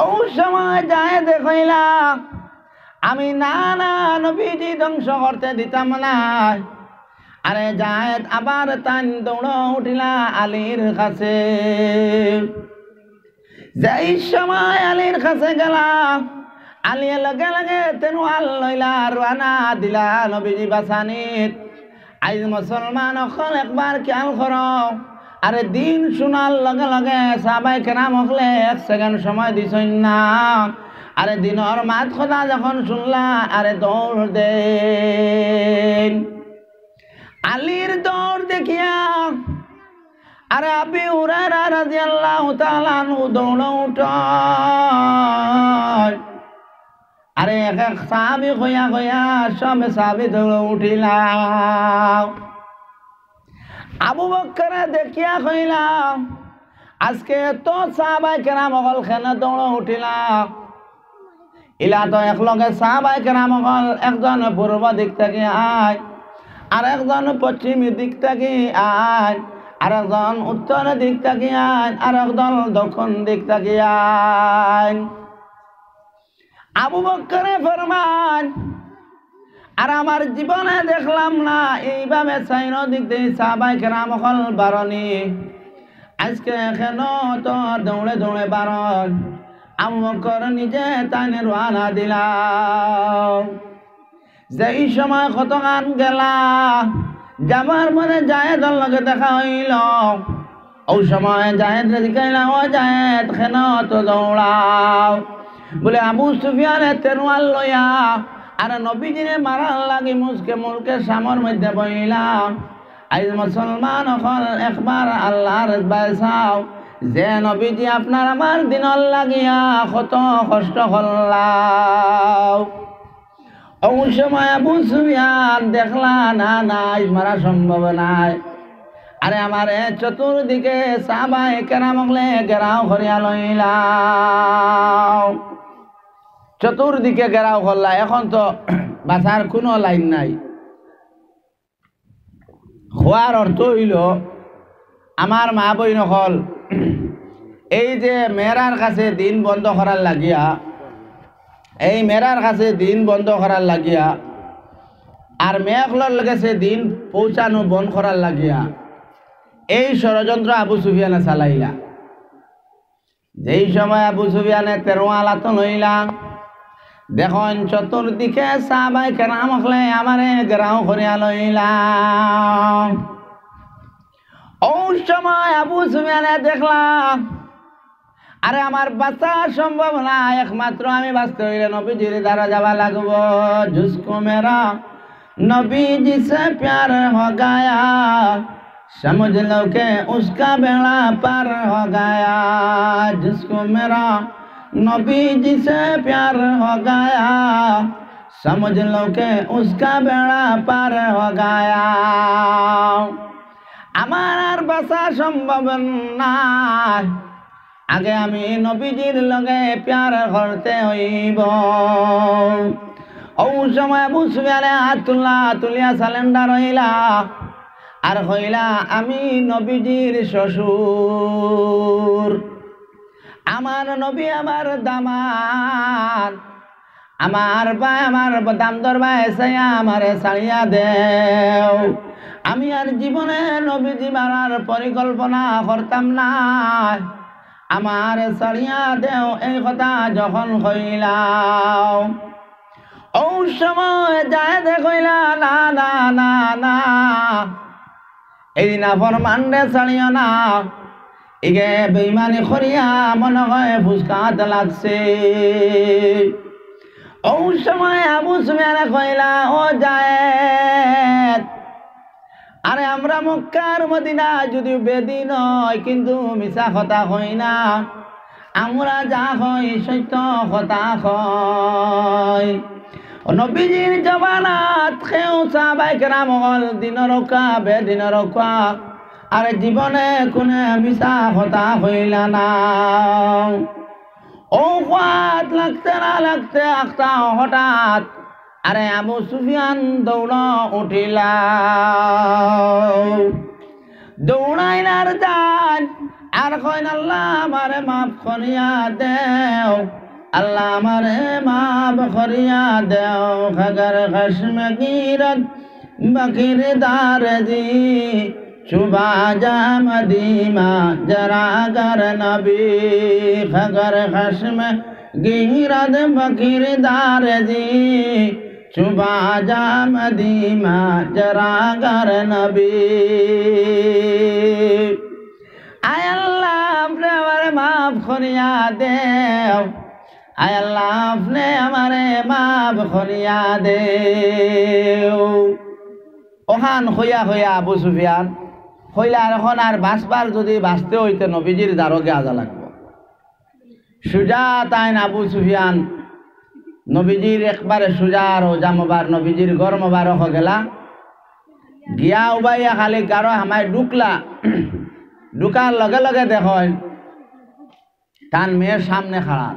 ওই সময় জায়েদ কইলা আমি না না নবীজি ধ্বংস করতে দিতাম না। আরে জায়েদ আবার তান দৌড় উঠিলা আলীর কাছে। যেই সময় আলীর কাছে গেলা, আলিয়ে লগে লগে তেরওয়াল লইলা রানা দিলা নবীজি বাসানিত। আজ মুসলমান অকল একবার খেয়াল করো, আরে দিন শোনার লগে লগে সাহাবায়ে কেরাম হকলে এক সেকেন্ড সময় দিছেন না। আরে দিনের মাত কথা যখন শুনলা আরে দৌড় দেন। আলীর দৌড় দেখিয়া আরে আবু হুরায়রা রাদিয়াল্লাহু তাআলা আনহু দৌড় উঠায়। আরে এক এক সাহাবী হইয়া হইয়া সব সাহাবী দৌড় উঠিলা। আবু বকর দেখিয়া কইলা আজকে তো সাহাবায়ে কেরাম হল কেন দৌড় উঠিলা? ইলা তো একলগে সাহাবায়ে কেরাম হল, একজন পূর্ব দিক থেকে আয়, আর একজন পশ্চিম দিক থেকে আয়, আর একজন উত্তর দিক থেকে আয়, আর একজন দক্ষিণ দিক থেকে আয়। আবু বকর ফরমান আর আমার জীবনে দেখলাম না এইভাবে চাইনো দিক দিয়ে সাহাবায়ে কেরাম হল বারণী। আজকে কেন তো দৌড়ে দৌড়ে বারণ? আবু বকর নিজে তাইনে রওনা দিলাম। যেই সময় কত গান গেলা যাবার পরে জায়েদের লগে দেখা হইল। ওই সময় জায়েদ জিজ্ঞাসা, ও জায়েদ কেন তো দৌড়াও? বলে আবু সুফিয়ানে তেরোয়াল লইয়া আর নবীজিরে মারার লাগি মুসকে মুলকে সামর মধ্যে বইলাম। আজ মুসলমান হল একবার আল্লাহর বাইসাও, যে নবীজি আপনার আমার দিনর লাগিয়া কত কষ্ট করলাম। ওই সময় আবু সুফিয়ান দেখলা না নাই মারা সম্ভব নাই। আরে আমার চতুর্দিকে সাহাবায়ে কেরাম হলে ঘেরাও করিয়া লইলাম। চতুর্দিকে ঘেরাও করলা, এখন তো বাঁচার কোনো লাইন নাই। খোয়ার অর্থ হইল আমার মা বই নকল এই যে মেয়েরার কাছে দিন বন্ধ করার লাগিয়া, এই মেয়েরার কাছে দিন বন্ধ করার লাগিয়া আর মেয়েগুলোর কাছে দিন পৌঁছানো বন্ধ করার লাগিয়া এই ষড়যন্ত্র আবু সুফিয়ানে চালাইলা। যেই সময় আবু সুফিয়ানে তেরোয়ালাত লইলা, দেখুন চতুর্দিকে সাহাবায়ে কেরাম হলে আমারে ঘেরাও করিয়া লইলাম। ওই সময় আবু সুফিয়ানে দেখলাম আরে আমার বাঁচা সম্ভব না, একমাত্র আমি বাঁচতে হইলে নবীজির দ্বারা যাওয়া লাগবো। जिसको मेरा नबी जी से प्यार हो गया, समझ लो के उसका बेड़ा पार हो गया। जिसको मेरा नबी जी से प्यार हो गया, समझ लो के उसका बेड़ा पार हो गया। আমার আর বাঁচা সম্ভব না, আগে আমি নবীজির লগে প্যার করতে হইব। ওই সময় আবু সুফিয়ানে হাত তুলিয়া সালেন্ডার হইলা আর হইলা আমি নবীজির শ্বশুর, আমার নবী আমার দামান, আমার ভাই আমার দামদর ভাই এসে আমারে ছাড়িয়া দেও। আমি আর জীবনে নবীজি মারার পরিকল্পনা করতাম না, আমার ছাড়িয়া দেও। এই কথা যখন কইলাম ওই সময় যায় দেখইলা না না না না, এই না ফরমান রে ছাড়িও না। ইগে বেইমানি করিয়া মনে হয় ফুসকাত লাগছে। ওই সময় আবু সুফিয়ানে কইলা, ও জায়েদ, আরে আমরা মক্কার মদিনা যদিও বেদিন নয় কিন্তু মিছা কথা কই না, আমরা যা কই সত্য কথা কই। নবীজির জবানাত কেউ সাহাবায়ে কেরাম হল দিন রক্ষা বেদিন রক্ষা, আরে জীবনে কোনে মিছা কথা কইলা না। ও হাত লাগতে না লাগতে একটা হঠাৎ আরে আবু সুফিয়ান দৌড় উঠিলা, দৌড়াইলার যান আর কইন আল্লাহ আমারে মাফ করিয়া দেও, আল্লাহ আমারে মাফ করিয়া দেও। খগর খশম গিরত বকির দারজি চুবা যা মদিমা জরা গর নবী। খগর খশম গিরত বকির দারজি চুবা যা মদিমা জরা গর নবী। আয় আল্লাহ আপনি আমারে মাফ করিয়া দেও, আয় আল্লাহ আপনি আমারে মাফ করিয়া দেও। ওখান হইয়া হইয়া আবু সুফিয়ান হইলা এখন আর বাঁচবার যদি বাঁচতে হইতে নবীজির দ্বারকে আজা লাগবো। সুজা তাইন আবু সুফিয়ান নবীজির একবারে সুজার ও জামবার নবীজির গর মোবারক গেলা গিয়া উবাইয়া খালি গারো হামায় ঢুকলা। ঢুকার লগে লগে দেখেন তার মেয়ের সামনে খাড়া।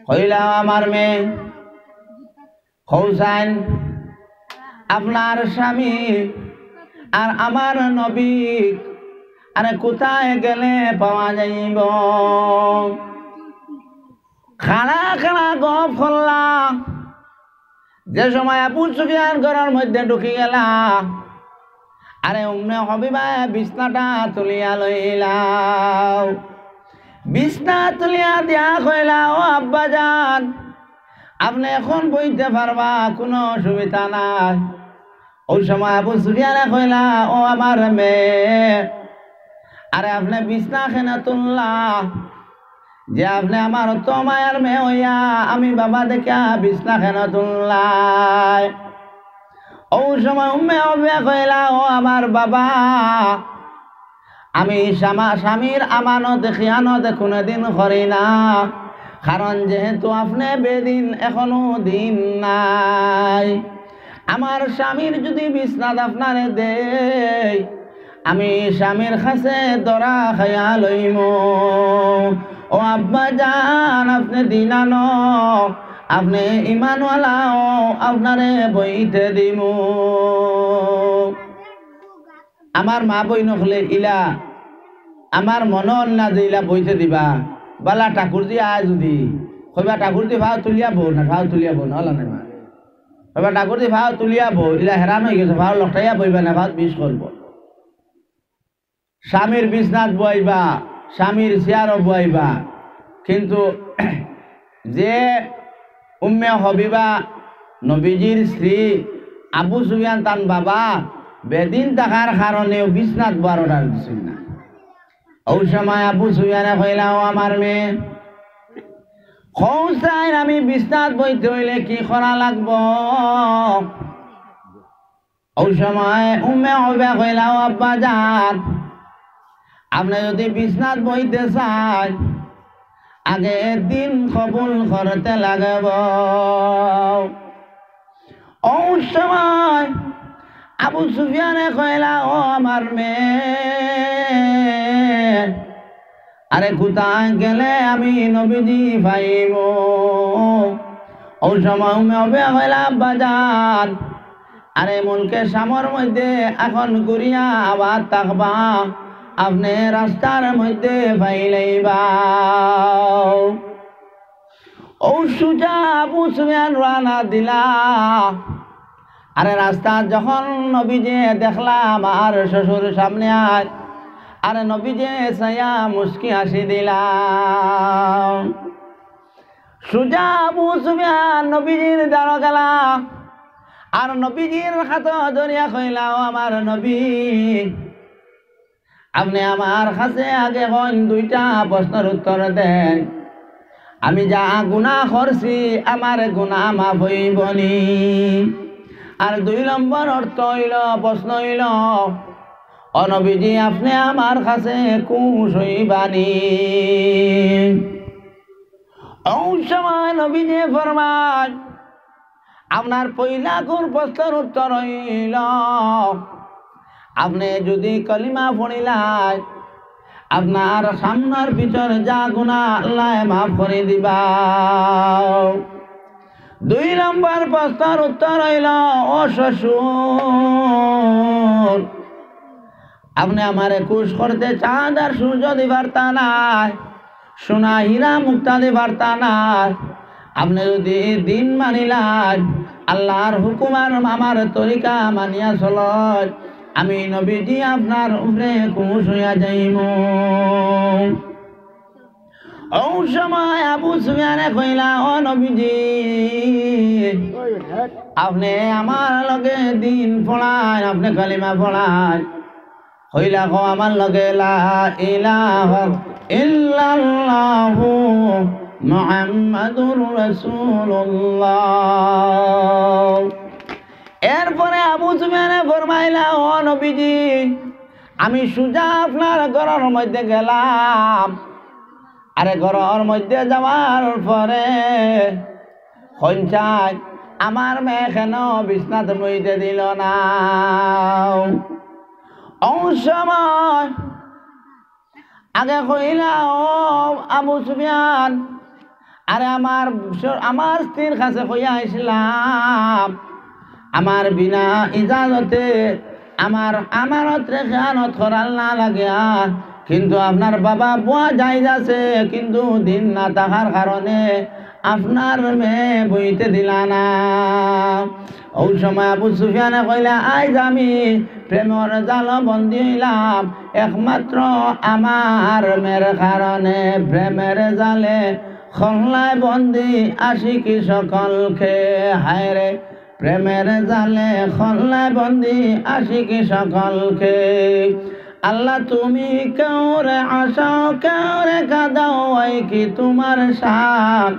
হইলা আমার মেয়ে হোসাইন, আপনার স্বামী আর আমার নবী আরে কোথায় গেলে পাওয়া যাইব? খাড়া খাড়া গপ করলাম, যে সময় আবু সুফিয়ান ঘরের মধ্যে ঢুকি গেলা, আরে উম্মে হাবিবা বিছনাটা তুলিয়া লইলাও। বিছনা তুলিয়া দিয়া কইলা, ও আব্বা জান, আপনি এখন বইতে পারবা, কোনো অসুবিধা নাই। ওই সময় আবু সুফিয়ানে কইলা, ও আমার মেয়ে, আরে আপনি বিছনা খেনা তুললা যে আপনি আমার তো মায়ের মেয়ে হইয়া আমি বাবা দেখা বিছনা খেনা তুললাই। ওই সময় উম্মে হাবিবা কইলা, ও আমার বাবা, আমি স্বামীর আমানত খিয়ানত কোনোদিন করি না, কারণ যেহেতু আপনি বেদিন এখনো দিন নাই। আমার স্বামীর যদি বিছনাত আপনারে দেই, আমি স্বামীর কাছে দরা খাইয়া লইম। ও আব্বা জান, আপনি দিনান, আপনি ইমানওয়ালাও, আপনারে বইতে দিম। আমার মা বই নখলে ইলা আমার মনন না যে ইলা বইতে দিবা, বালা ঠাকুর দিয়ে আয় যদি কইবা ঠাকুর দিয়ে ভাও তুলিয়াবো না, ভাও তুলিয়াবো না, হলা নাই মা কইবা ঠাকুর দিয়ে ভাও তুলিয়াবো, ইলা হেরান হয়ে গেছে, ভাও লটাইয়া বইবা না, ভাও বিষ করবো। স্বামীর বিছনাত বইবা, স্বামীর চেয়ারও বইবা, কিন্তু যে উম্মে হাবিবা নবীজির স্ত্রী আবু সুফিয়ান তান বাবা বেদিন থাকার কারণেও বিছনাত বার অর্ডার দিছিল না। ওই সময় আবু সুফিয়ানে কইলা, ও আমার মেয়ে, খৌসাইন আমি বিছনাত বইতে হইলে কি করা লাগবো? ওই সময় উম্মে হাবিবা কইলা, ও আব্বা জান, আপনি যদি বিছনাত বইতে চান, আগে দিন কবুল করতে লাগব। ওই সময় আবু সুফিয়ানে কইলা, ও আমার মেয়ে, আরে কোথায় গেলে আমি নবীজি পাইব? ওই সময় উম্মে হাবিবা কইলা, আব্বা জান, আরে মনকে সামর মধ্যে এখন ঘুরিয়া আবার থাকবা, আপনি রাস্তার মধ্যে পাইলেইবা। ও সুজা আবু সুফিয়ান রানা দিলা। আরে রাস্তা যখন নবীজি দেখলাম আর শ্বশুর সামনে আয়, আরে নবীজি ছায়া মুস্কি হাসি দিলাম। সুজা আবু সুফিয়ান নবীজির দ্বারা গেলা, আর নবীজির হাত ধরিয়া কইলা, ও আমার নবী, আপনি আমার কাছে আগে হন দুইটা প্রশ্নের উত্তর দেন। আমি যা গুনাহ করছি আমার গুনাহ মাফ হইবনি? আর 2 নম্বর অর্থ হইল, প্রশ্ন হইল, ও নবীজি আপনি আমার কাছে খুশ হইবানি? ওই সময় নবীজি ফরমান, আপনার পয়লা কোন প্রশ্নের উত্তর হইল, আপনি যদি কলিমা পড়িলাই আপনার সামনের পিছনে যা গুনাহ আল্লাহ মাফ করে দিবা। 2 নম্বর প্রশ্নের উত্তর হইল, ও শ্বশুর, আপনি আমারে খুশ করতে চান, আর সূর্য দিবার তা নাই, সোনা হীরা মুক্তা দিবার তা নাই। আপনি যদি দিন মানিলাই, আল্লাহর হুকুম আর আমার তরিকা মানিয়া চলয়, আমি নবীজি আপনার উপরে খুশ হইয়া যাইব। ওই সময় আবু সুফিয়ানে কইলা, ও নবীজি, আপনি আমার লগে দিন পড়ায়, আপনি কালিমা পড়ায়, কইলা, কো আমার লগে লা ইলাহা ইল্লাল্লাহু মুহাম্মাদুর রাসূলুল্লাহ। এরপরে আবু সুফিয়ানে ফরমাইলা, ও নবীজি, আমি সুজা আপনার ঘরের মধ্যে গেলাম, আরে ঘরের মধ্যে যাওয়ার পরে সঞ্চায় আমার মেয়ে কেন বিছনাতে বইতে দিল না? ওই সময় আগে কইলা, ও আবু সুফিয়ান, আরে আমার স্ত্রীর কাছে কইয়া আসলাম, আমার বিনা ইজাজতে আমার আমানত খেয়ানত করার না লাগে, কিন্তু আপনার বাবা বুয়া যাই আছে, কিন্তু দিন না থাকার কারণে আপনার মেয়ে বইতে দিলা না। ওই সময় আবু সুফিয়ানে কইলা আজ আমি প্রেমর জাল বন্দী হইলাম একমাত্র আমার মেয়ের কারণে। প্রেমের জালে খল্লায় বন্দী আশিকি সকলকে। হায় রে প্রেমের জালে খল্লায় বন্দী আশিকি সকলকে। আল্লাহ তুমি কাউরে আসাও কাউরে কাদাও কি তোমার শান,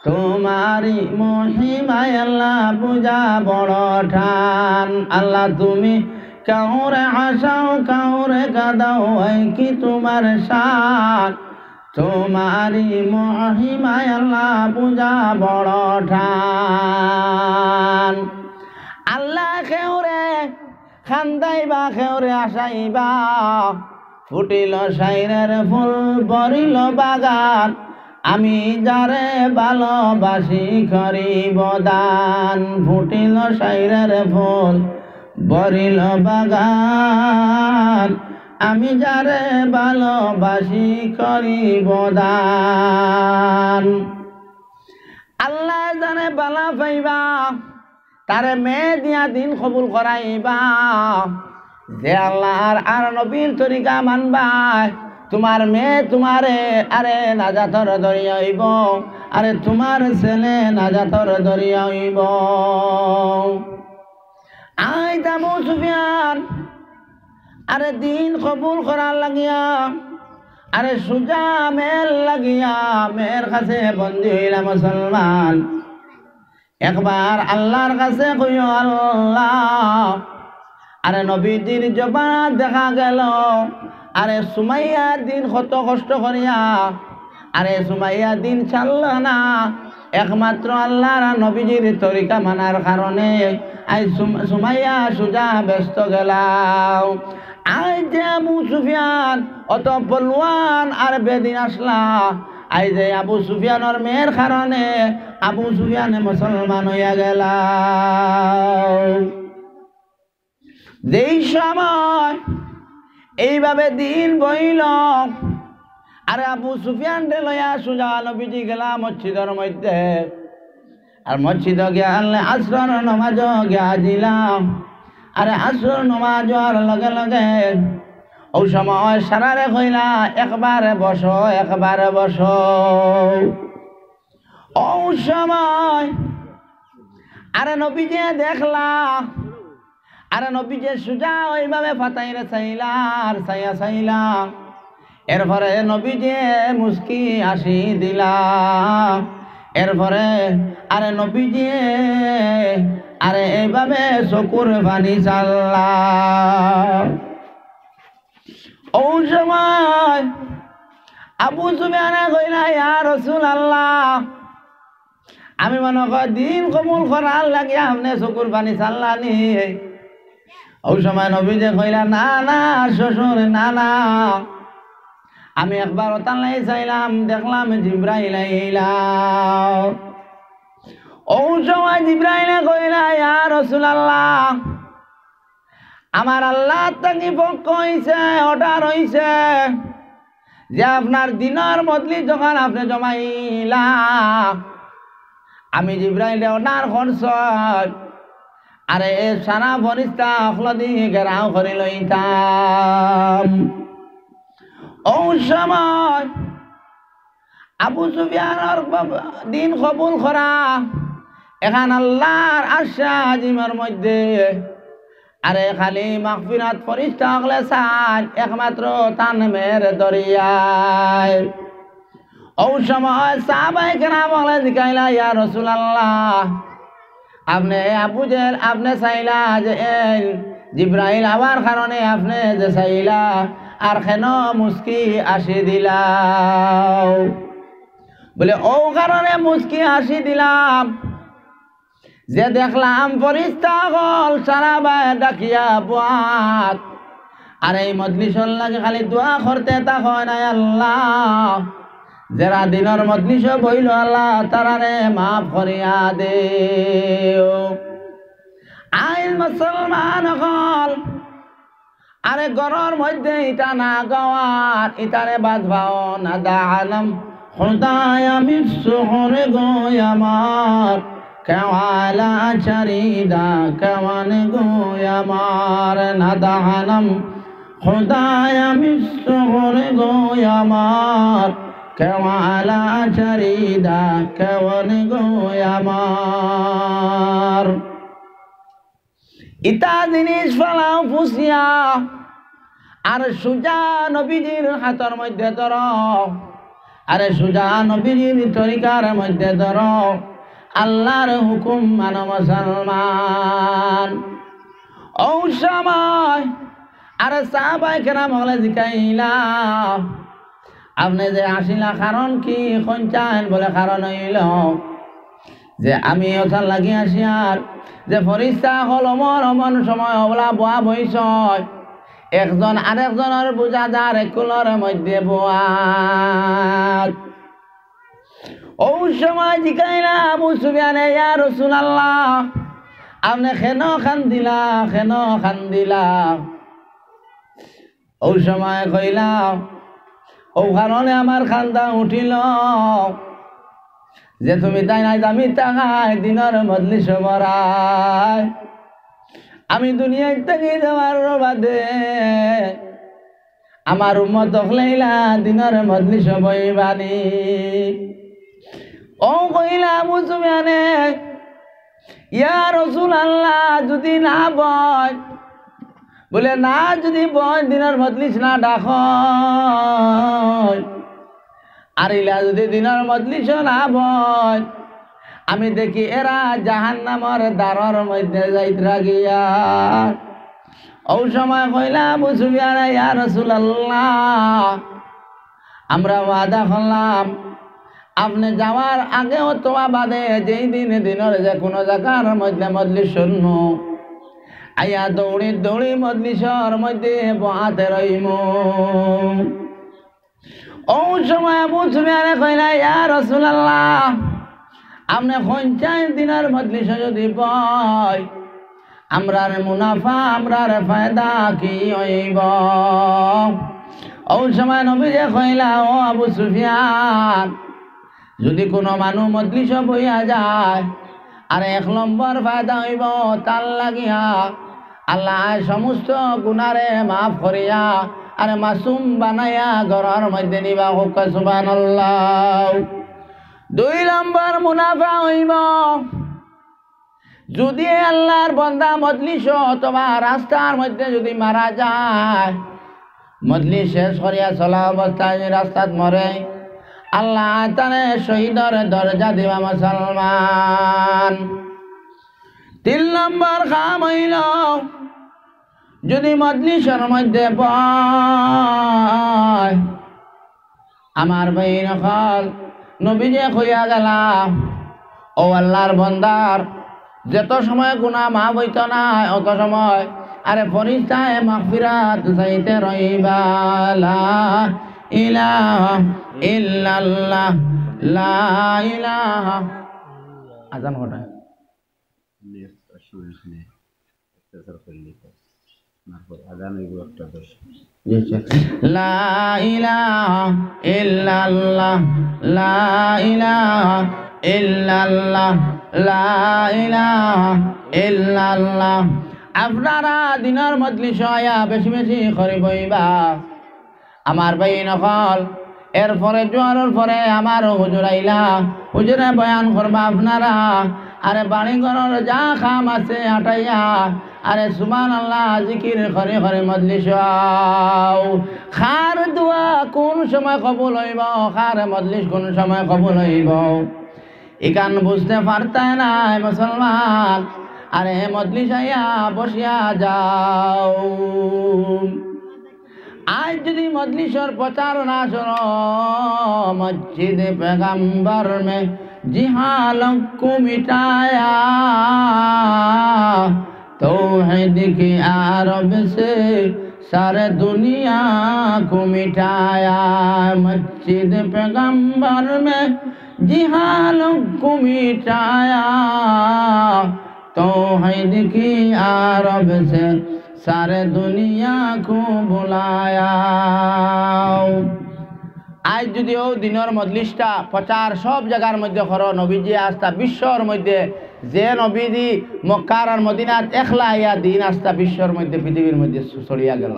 তোমারি মহিমায় আল্লাহ পূজা বড় ঠান। আল্লাহ তুমি কাউরে আসাও কাউরে কাদাও কি তোমার শান, তোমারি মহিমায় আল্লাহ পূজা বড় ঠান। আল্লাহ খেউরে খান্দাইবা খেউরে আসাইবা, ফুটিল সাইরের ফুল বরিল বাগান, আমি যারে ভালোবাসি করিব দান। ফুটিল সাইরের ফুল বরিল বাগান, আমি যারে ভালোবাসি করিব দান। আল্লাহ জানে বালা পাইবা, তারে মেয়ে দিয়া দিন কবুল করাইবা। যে আল্লাহর আর নবীর তরিকা মানবা, তোমার মেয়ে তোমারে আরে নাজাতর দরিয়া হইব, আরে তোমার ছেলে নাজাতর দরিয়া হইব। আই আবু সুফিয়ান আরে দিন কবুল করার লাগিয়া, আরে সুজা মেল লাগিয়া মেয়ের কাছে বন্দী হইলা মুসলমান। একবার আল্লাহর কাছে কইও আল্লাহ, আরে নবীজির জবান দেখা গেল, আরে সুমাইয়ার দিন কত কষ্ট করিয়া, আরে সুমাইয়ার দিন ছাড়ল না একমাত্র আল্লাহর নবীজির তরিকা মানার কারণে। আই সুমাইয়া সুজা ব্যস্ত গেলাম। আই যে আবু সুফিয়ান অত বলওয়ান আর বেদিন আসলা, আই যে আবু সুফিয়ানের মেয়ের কারণে আবু সুফিয়ানে মুসলমান হইয়া গেল। যেই সময় এইভাবে দিন বইল, আরে আবু সুফিয়ান লইয়া সুজা নবীজি গেলা মসজিদের মধ্যে। আর মসজিদ গিয়া আনলে আসর নমাজ গিয়া দিলাম। আরে আসর নমাজ লগে লগে ও সময় সারারে কইলা একবারে বসো একবারে বসো। ও সময় আরে নবীজি দেখলা, আরে নবীজি সুজা ওইভাবে ফাতাইরে চাইলা আর চাইয়া চাইলা। এরপরে নবীজি মুস্কি হাসি দিলা। এরপরে আরে নবীজি আরে এইভাবে চকুর পানি চাল্লা। ও সময় আবু সুফিয়ানে কইলা ইয়া রাসূলুল্লাহ, আমি মনে করি দিন কবুল করার লাগে আপনি চকুর পানি চাল্লানি। ওই সময় নবীজি কইলা না না শ্বশুর না না, আমি একবার ওতালাই চাইলাম দেখলাম জিব্রাইল আইলা। ওই সময় জিব্রাইলে কইলা ইয়া রাসূলুল্লাহ, আমার আল্লাহ তাকি পক্ষ হইছে অর্ডার হইছে যে আপনার দিনের বদলি যখন আপনি জমাইলা, আমি জিব্রাইলে অর্ডার করছ আরে সারা ফরিস্তা অখলদি ঘেরাও করে লইতাম। ও সময় আবু সুফিয়ানের দিন কবুল করা এখান আল্লাহর আশা আজিমের মধ্যে। আরে খালি মাগফিরাত ফরিস্তা হলে চাই একমাত্র তান মের দরিয়ায়। ও সময় সাহাবায়ে কেরাম বলে জিকাইলা ইয়া রাসূলুল্লাহ, আপনি আবু জেল আপনি চাইলা যে জিব্রাইল আবার কারণে আপনি যে চাইলা আর কেন মুস্কি আসি দিলা? বলে ও কারণে মুস্কি আসি দিলাম যে দেখলাম ফরিস্তা গল সারা বায় ডাকিয়া বাত, আর এই মজলিসর লাগে খালি দোয়া করতে তখন আল্লাহ যারা দিনের মজলিস বইল আল্লাহ তারারে মাফ করিয়া দে। আইন মুসলমান হল আরে গরর মধ্যে ইটা না গাওয়ার ইটারে বাঁধবাও না দাহালাম খুদায় বিশ্বরে গোয় আমার কেওয়ালা চরিদা কেওয়ান গোয় আমার নাদানম খুদায় বিশ্বরে গোয় আমার কেওয়ালা চরিদা কেওয়ান গোয় আমার ইতা জিনিস ফলাও ফুসিয়া আর সুজা নবীজির হাতের মধ্যে ধর আরে সুজা নবীজির তরিকার মধ্যে ধর আল্লাহর হুকুম মান মুসলমান ও সময় আরে সাহাবায়ে কেরাম হলে জিকাইলা আপনি যে আসিলা কারণ কি কোনচান বলে কারণ হইল যে আমি ওখান লাগি আসি আর যে ফরিস্তা হল অমন সময় অবলা বোয়া বইস একজন আরেকজনের বুঝাদার একুলর মধ্যে বোয়া ও সময় জিকাইলা আবু সুফিয়ান ইয়া রাসূলুল্লাহ আপনি কেন খান্দিলা ও সময় কইলা ও কারণে আমার খান্দা উঠিল যে তুমি তাই নাই আমি তাহাই দিনের মজলিস মরাই আমি দুনিয়ায় থেকে যাওয়ার বাদে আমার উম্মত হলাইলা দিনের মজলিস বইবানি ও কইলা আবু সুফিয়ানে ইয়া রাসূলুল্লাহ যদি না বয় বলে না যদি বয় দিনের মজলিস না ডাক আর ইলা যদি দিনের মজলিস না বয় আমি দেখি এরা জাহান্নামের দ্বারের মধ্যে যাইতরা গিয়া ও সময় কইলা আবু সুফিয়ান ইয়া রাসূলুল্লাহ আমরা ওয়াদা করলাম আপনি যাওয়ার আগেও তোমা বাদে যেই দিনের যে কোনো জায়গার মধ্যে মজলিস শুনু আইয়া দৌড়ি মজলিসের মধ্যে বহাতে রইম ও সময় আবু সুফিয়ান কইলা ইয়া রাসূলুল্লাহ আপনি কোনচাই দিনের মজলিস যদি বয় আমরার মুনাফা আমরার ফায়দা কি হইব ও সময় নবীজি কইলা ও আবু সুফিয়ান যদি কোনো মানুষ মজলিস বইয়া যায় আর 1 নম্বর ফায়দা হইব তার লাগিয়া আল্লাহ সমস্ত গুনারে মাফ করিয়া আর মাসুম বানাইয়া ঘরের মধ্যে নিবা হোক সুবহানাল্লাহ 2 নম্বর মুনাফা হইব যদি আল্লাহর বান্দা মজলিস অথবা রাস্তার মধ্যে যদি মারা যায় মজলিস শেষ করিয়া চলা অবস্থায় রাস্তাত মরে আল্লাহ তারে শহীদের দরজা দিবা মুসলমান 3 নম্বর কাম হইল যদি মজলিসের মধ্যে বয় আমার বইন হল নবীজি কইয়া গেলা ও আল্লাহর বান্দার যত সময় গুনাহ মাফ হইতো না অত সময় আরে ফরিস্তায়ে মাগফিরাত চাইতে রইবা লা ইলাহা ইল্লাল্লাহ লা ইলাহা আজান কটা লা ইলাহা ইল্লাল্লাহ লা ইলাহা ইল্লাল্লাহ লা ইলাহা ইল্লাল্লাহ আপনারা দিনের মজলিস আয়া বেশি বেশি করে বইবা আমার ভাই নকল এরপরে জোয়ারের পরে আমার হুজুর আইলা হুজুরে বয়ান করবা আপনারা আরে বাড়ি ঘরের যা কাম আছে হাঁটাইয়া আরে সুবহানাল্লাহ জিকির করে করে মজলিস খার দোয়া কোন সময় কবুল হইব খার মজলিস কোন সময় কবুল হইব এখান বুঝতে পারতাই নাই মুসলমান আরে মজলিস আইয়া বসিয়া যাও আজ যদি মজলিসের প্রচার না শোনো মসজিদ पैगंबर में जिहालत को मिटाया तौहीद की आरब से सारे दुनिया को मिटाया मस्जिद पैगंबर में जिहालत को मिटाया तौहीद की आरब से सारे दुनिया को बुलाया আজ যদিও দিনের মজলিসটা প্রচার সব জায়গার মধ্যে করো নবীজি আস্থা বিশ্বর মধ্যে যে নবীজি মক্কার আর মদিনাত একলা ইয়া দিন আস্থা বিশ্বর মধ্যে পৃথিবীর মধ্যে ছড়িয়া গেল।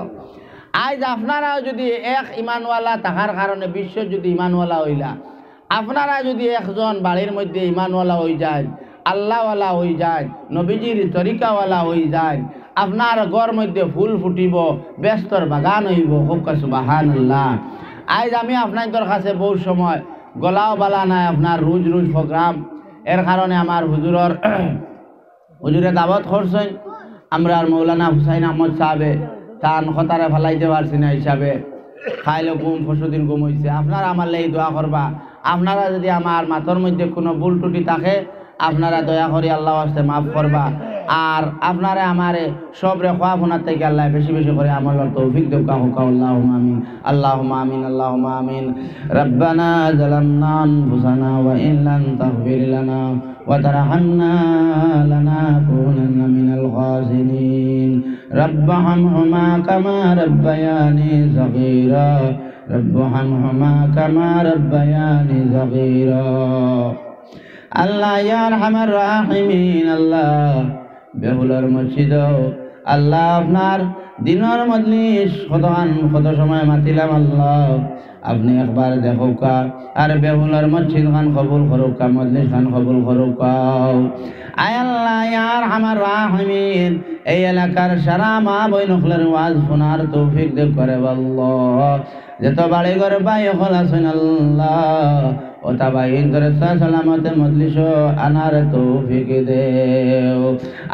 আজ আপনারাও যদি এক ইমানওয়ালা থাকার কারণে বিশ্ব যদি ইমানওয়ালা হইলা, আপনারা যদি একজন বাড়ির মধ্যে ইমানওয়ালা হয়ে যায়, আল্লাহওয়ালা হয়ে যায়, নবীজির তরিকাওয়ালা হয়ে যায়, আপনার ঘর মধ্যে ফুল ফুটিব, ব্যস্তর বাগান হইব। খুব সুবহানাল্লাহ। আজ আমি আপনাদের কাছে বহু সময় গলাও বালা নাই আপনার রোজ রোজ প্রোগ্রাম, এর কারণে আমার হুজুরে দাওয়াত করছেন। আমরা মৌলানা হুসাইন আহমদ সাহেবে তান খতারে ফেলাইতে পারছি না হিসাবে খাইলে ঘুম পরশুদিন ঘুম হয়েছে। আপনারা আমার লাই দোয়া করবা। আপনারা যদি আমার মাথার মধ্যে কোনো ভুল ত্রুটি থাকে আপনারা দয়া করে আল্লাহ আসতে মাফ করবা। আর আপনারা আমারে সবরে খোয়া ফোনার থেকে আল্লাহ বেশি বেশি করে আমলের তৌফিক দেওয়া হোক। আল্লাহুম্মা আমিন, আল্লাহুম্মা আমিন, আল্লাহুম্মা আমিন। রব্বানা যালামনা আনফুসানা ওয়া ইন লাম তাগফির লানা ওয়া তারহামনা লানাকুনান্না মিনাল খাসিরিন। রব্বারহামহুমা কামা রাব্বায়ানি সাগীরা, রব্বারহামহুমা কামা রাব্বায়ানি সাগীরা। আল্লাহ ইয়া আরহামার রাহিমিন, আল্লাহ বেহুলার মসজিদ আল্লাহ আপনার দিনের মজলিস কত সময় মাতিলাম আল্লাহ আপনি একবার দেখোকা আর বেহুলার মসজিদ খান কবুল করুকা, মজলিস খান কবুল করুকা। আয় আল্লাহ ইয়া আরহামার রাহিমিন, এই এলাকার সারা মা বইন হলের ওয়াজ শোনার তৌফিক দেব করে আল্লাহ। যত বাড়ি ঘর বাই হল আছেন আল্লাহ ওটা বাইন ধরে সালামতে মজলিস আনার তৌফিক দেও।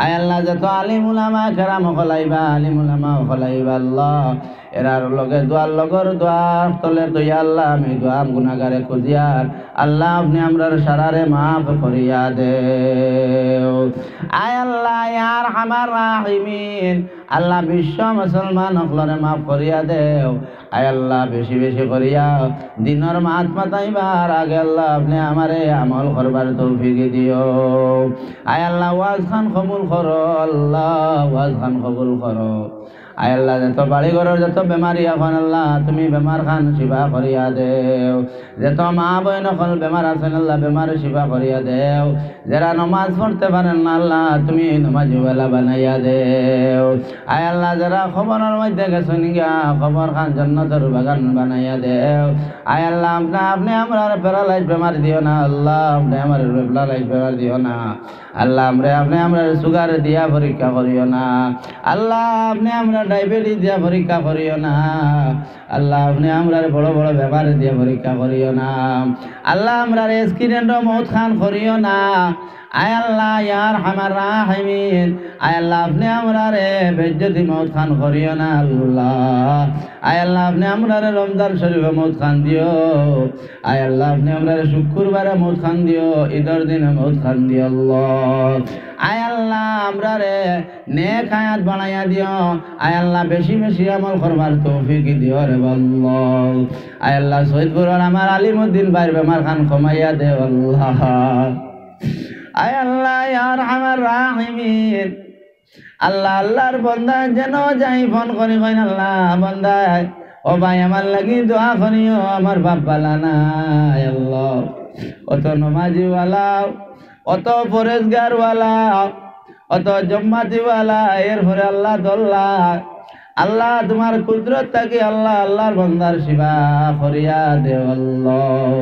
আয় আল্লাহ যত আলিম উলামা কেরাম হলাইবা, আলিম উলামা হলাইবা আল্লাহ এরার লগে দোয়ার লগর দোয়ার তলে দইয়া আল্লাহ আমি দোয়া গুনাহগারে খুঁজিয়ার আল্লাহ আপনি আমরার সারারে মাফ করিয়া দেও। আয় আল্লাহ ইয়া আরহামার রাহিমিন, আল্লাহ বিশ্ব মুসলমান হলরে মাফ করিয়া দেও। আয় আল্লাহ বেশি বেশি করিয়া দিনের মাত মাতাইবার আগে আল্লাহ আপনি আমারে আমল করবার তৌফিক দিও। আয় আল্লাহ ওয়াজ খান কবুল করো, আল্লাহ ওয়াজ খান কবুল করো। আয় আল্লাহ যত বাড়ি ঘরের যত বেমারি এখন আল্লাহ তুমি বেমার খান শিবা করিয়া দেও। যত মা বইন এখন বেমার আছেন আল্লাহ বেমার শিবা করিয়া দেও। যারা নমাজ পড়তে পারেন না আল্লাহ তুমি নমাজিওয়ালা বানাইয়া দেও। আয় আল্লাহ যারা খবরের মধ্যে গেছেন গিয়া খবর খান জান্নাতের বাগান বানাইয়া দেও। আয় আল্লাহ আপনি আমরা প্যারালাইজ বেমার দিও না আল্লাহ, আপনি আমার প্যারালাইজ বেমার দিও না আল্লাহ। আপনি আমরা সুগার দিয়া পরীক্ষা করিও না আল্লাহ, আপনি আমরা ডায়াবেটিস দিয়া পরীক্ষা করিও না আল্লাহ, আপনি আমরা বড় বড় ব্যাপার দিয়া পরীক্ষা করিও না আল্লাহ, আমরা অ্যাক্সিডেন্টও মৌত খান করিও না। আয় আল্লাহ ইয়া আরহামার রাহিমিন, আয় আল্লাহ আপনি আমরা বেজ্জতি মৌত খান করিও না আল্লাহ। আয় আল্লাহ আপনি আমরা রমজান শরীফে মৌত খান দিও। আয় আল্লাহ আপনি আমরা শুক্রবারে মৌত খান দিও, ঈদের দিনে মৌত খান দিও আল্লাহ। আয় আল্লাহ আমরা নেক হায়াত বানাইয়া দিও। আয় আল্লাহ বেশি বেশি আমল করবার তৌফিক দিও রে আল্লাহ। আয় আল্লাহ সৈয়দপুরের আমার আলিমউদ্দিন ভাইয়ের বেমার খান কমাইয়া দেও আল্লাহ। আয় আল্লাহ ইয়া আরহামার রাহিমিন, আল্লাহ আল্লাহর বান্দা যেন যাই ফোন করি কইন আল্লাহ বান্দা ও ভাই আমার লাগি দোয়া করিও, আমার বাপ বালা নাই আল্লাহ। অত নমাজিওয়ালা, অত পরেজগারওয়ালা, অত জম্মাতিওয়ালা, এরপরে আল্লাহ দল্লা আল্লাহ তোমার কুদরত থাকি আল্লাহ আল্লাহর বান্দার সেবা করিয়া দেও আল্লাহ।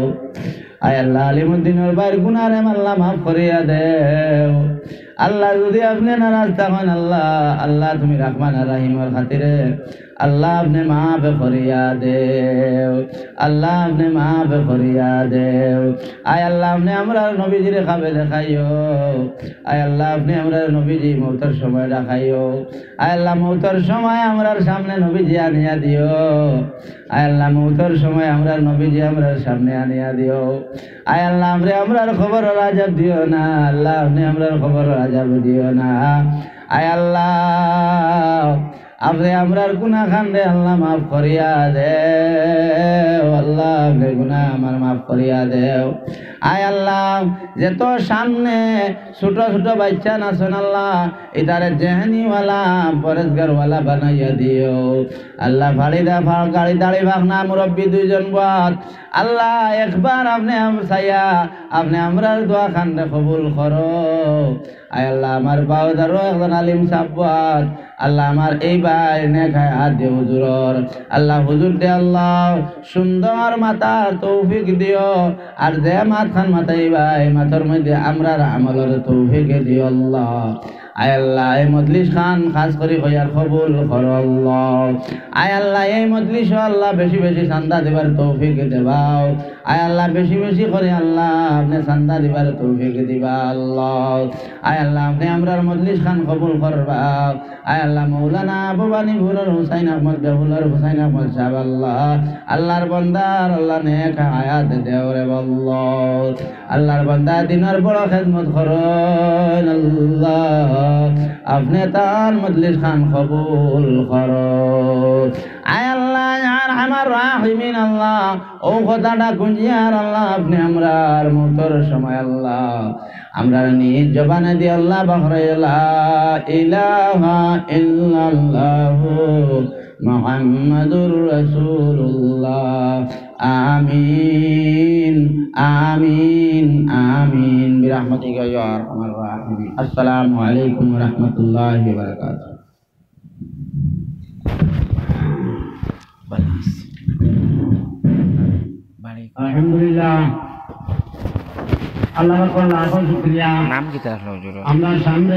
আয় আল্লাহ আলিমউদ্দিনের ভাইয়ের গুনারে আল্লাহ মাফ করিয়া দেও আল্লাহ। যদি আপনি নারাজ থাকেন আল্লাহ আল্লাহ তুমি রহমান আর রহিমের খাতিরে আল্লাহ আপনি মাফ করিয়া দেও আল্লাহ, আপনি মাফ করিয়া দেও। আয় আল্লাহ আপনি আমরা নবীজিরে খাবে দেখাইও। আয় আল্লাহ আপনি আমরা নবীজি মৌতের সময় দেখাইও। আয় আল্লাহ মৌতের সময় আমরার সামনে নবীজি আনিয়া দিও। আয় আল্লাহ মৌতের সময় আমরা নবীজি আমরার সামনে আনিয়া দিও। আয় আল্লাহ আমরার খবর আজাব দিও না আল্লাহ, আপনি আমরার খবর আজাব দিও না। আয় আল্লাহ আপনি আমরার গুনাহ খান রে আল্লাহ মাফ করিয়া দেও আল্লাহ, আপনি গুনাহ আমার মাফ করিয়া দেও। আয় আল্লাহ যেত সামনে ছোট ছোট বাচ্চা নাচন আল্লাহ এটারে জেহানিওয়ালা পরেজগারওয়ালা বানাইয়া দিও আল্লাহ ফালিদা গাড়ি দাড়ি ভাগনা মুরব্বী দুইজন বাদ আল্লাহ একবার আপনি চাইয়া আপনি আমরার দোয়া খানরে কবুল করো। আয় আল্লাহ আমার বাউদারও একজন আলিম সাব্বাত আল্লাহ আমার এই ভাই নেখায় হাত দিয়ে হুজুরর আল্লাহ হুজুর দে আল্লাহ সুন্দর মাতার তৌফিক দিও আর যে মাথান মাথাই ভাই মাথার মধ্যে আমরার আমলের তৌফিক দিও আল্লাহ। আয় আল্লাহ এই মজলিস খান খাস করে হইয়ার কবুল কর আল্লাহ। আয় আল্লাহ এই মজলিস আল্লাহ বেশি বেশি চান্দা দিবার তৌফিক দেবাও। আয় আল্লাহ বেশি বেশি করে আল্লাহ আপনি চান্দা দিবার তৌফিক দিবা আল্লাহ। আয় আল্লাহ আপনি আমরার মজলিস খান কবুল করবা। আয় আল্লাহ মৌলানা ভবানী ভুলার হুসাইন আহমদ বেহুলার হুসাইন আহমদ সাহেব আল্লাহ আল্লাহর বন্দার আল্লাহ নেক হায়াত দেও রে আল্লাহ। আল্লাহর বান্দা দিনের বড় খেদমত করেন আল্লাহ আপনি তার মজলিস খান কবুল করো। আয় আল্লাহ আর আমার রাহিমিন আল্লাহ ও কথাটা গুঞ্জিয়ার আল্লাহ আপনি আমরার মতর সময় আল্লাহ আমরা নিজ জবানে দিয়ে আল্লাহ বখরে লা ইলাহা ইল্লাল্লাহু মুহাম্মাদুর রাসূলুল্লাহ আমিন আমিন আমিন বিরহমাতিকা ইয়া আরহামার রাহিমিন। আসসালামু আলাইকুম ওয়া রাহমাতুল্লাহি ওয়া বারাকাতুহু। আলহামদুলিল্লাহ আল্লাহর লাখো শুকরিয়া নাম কি তার হুজুর? আমরা সামনে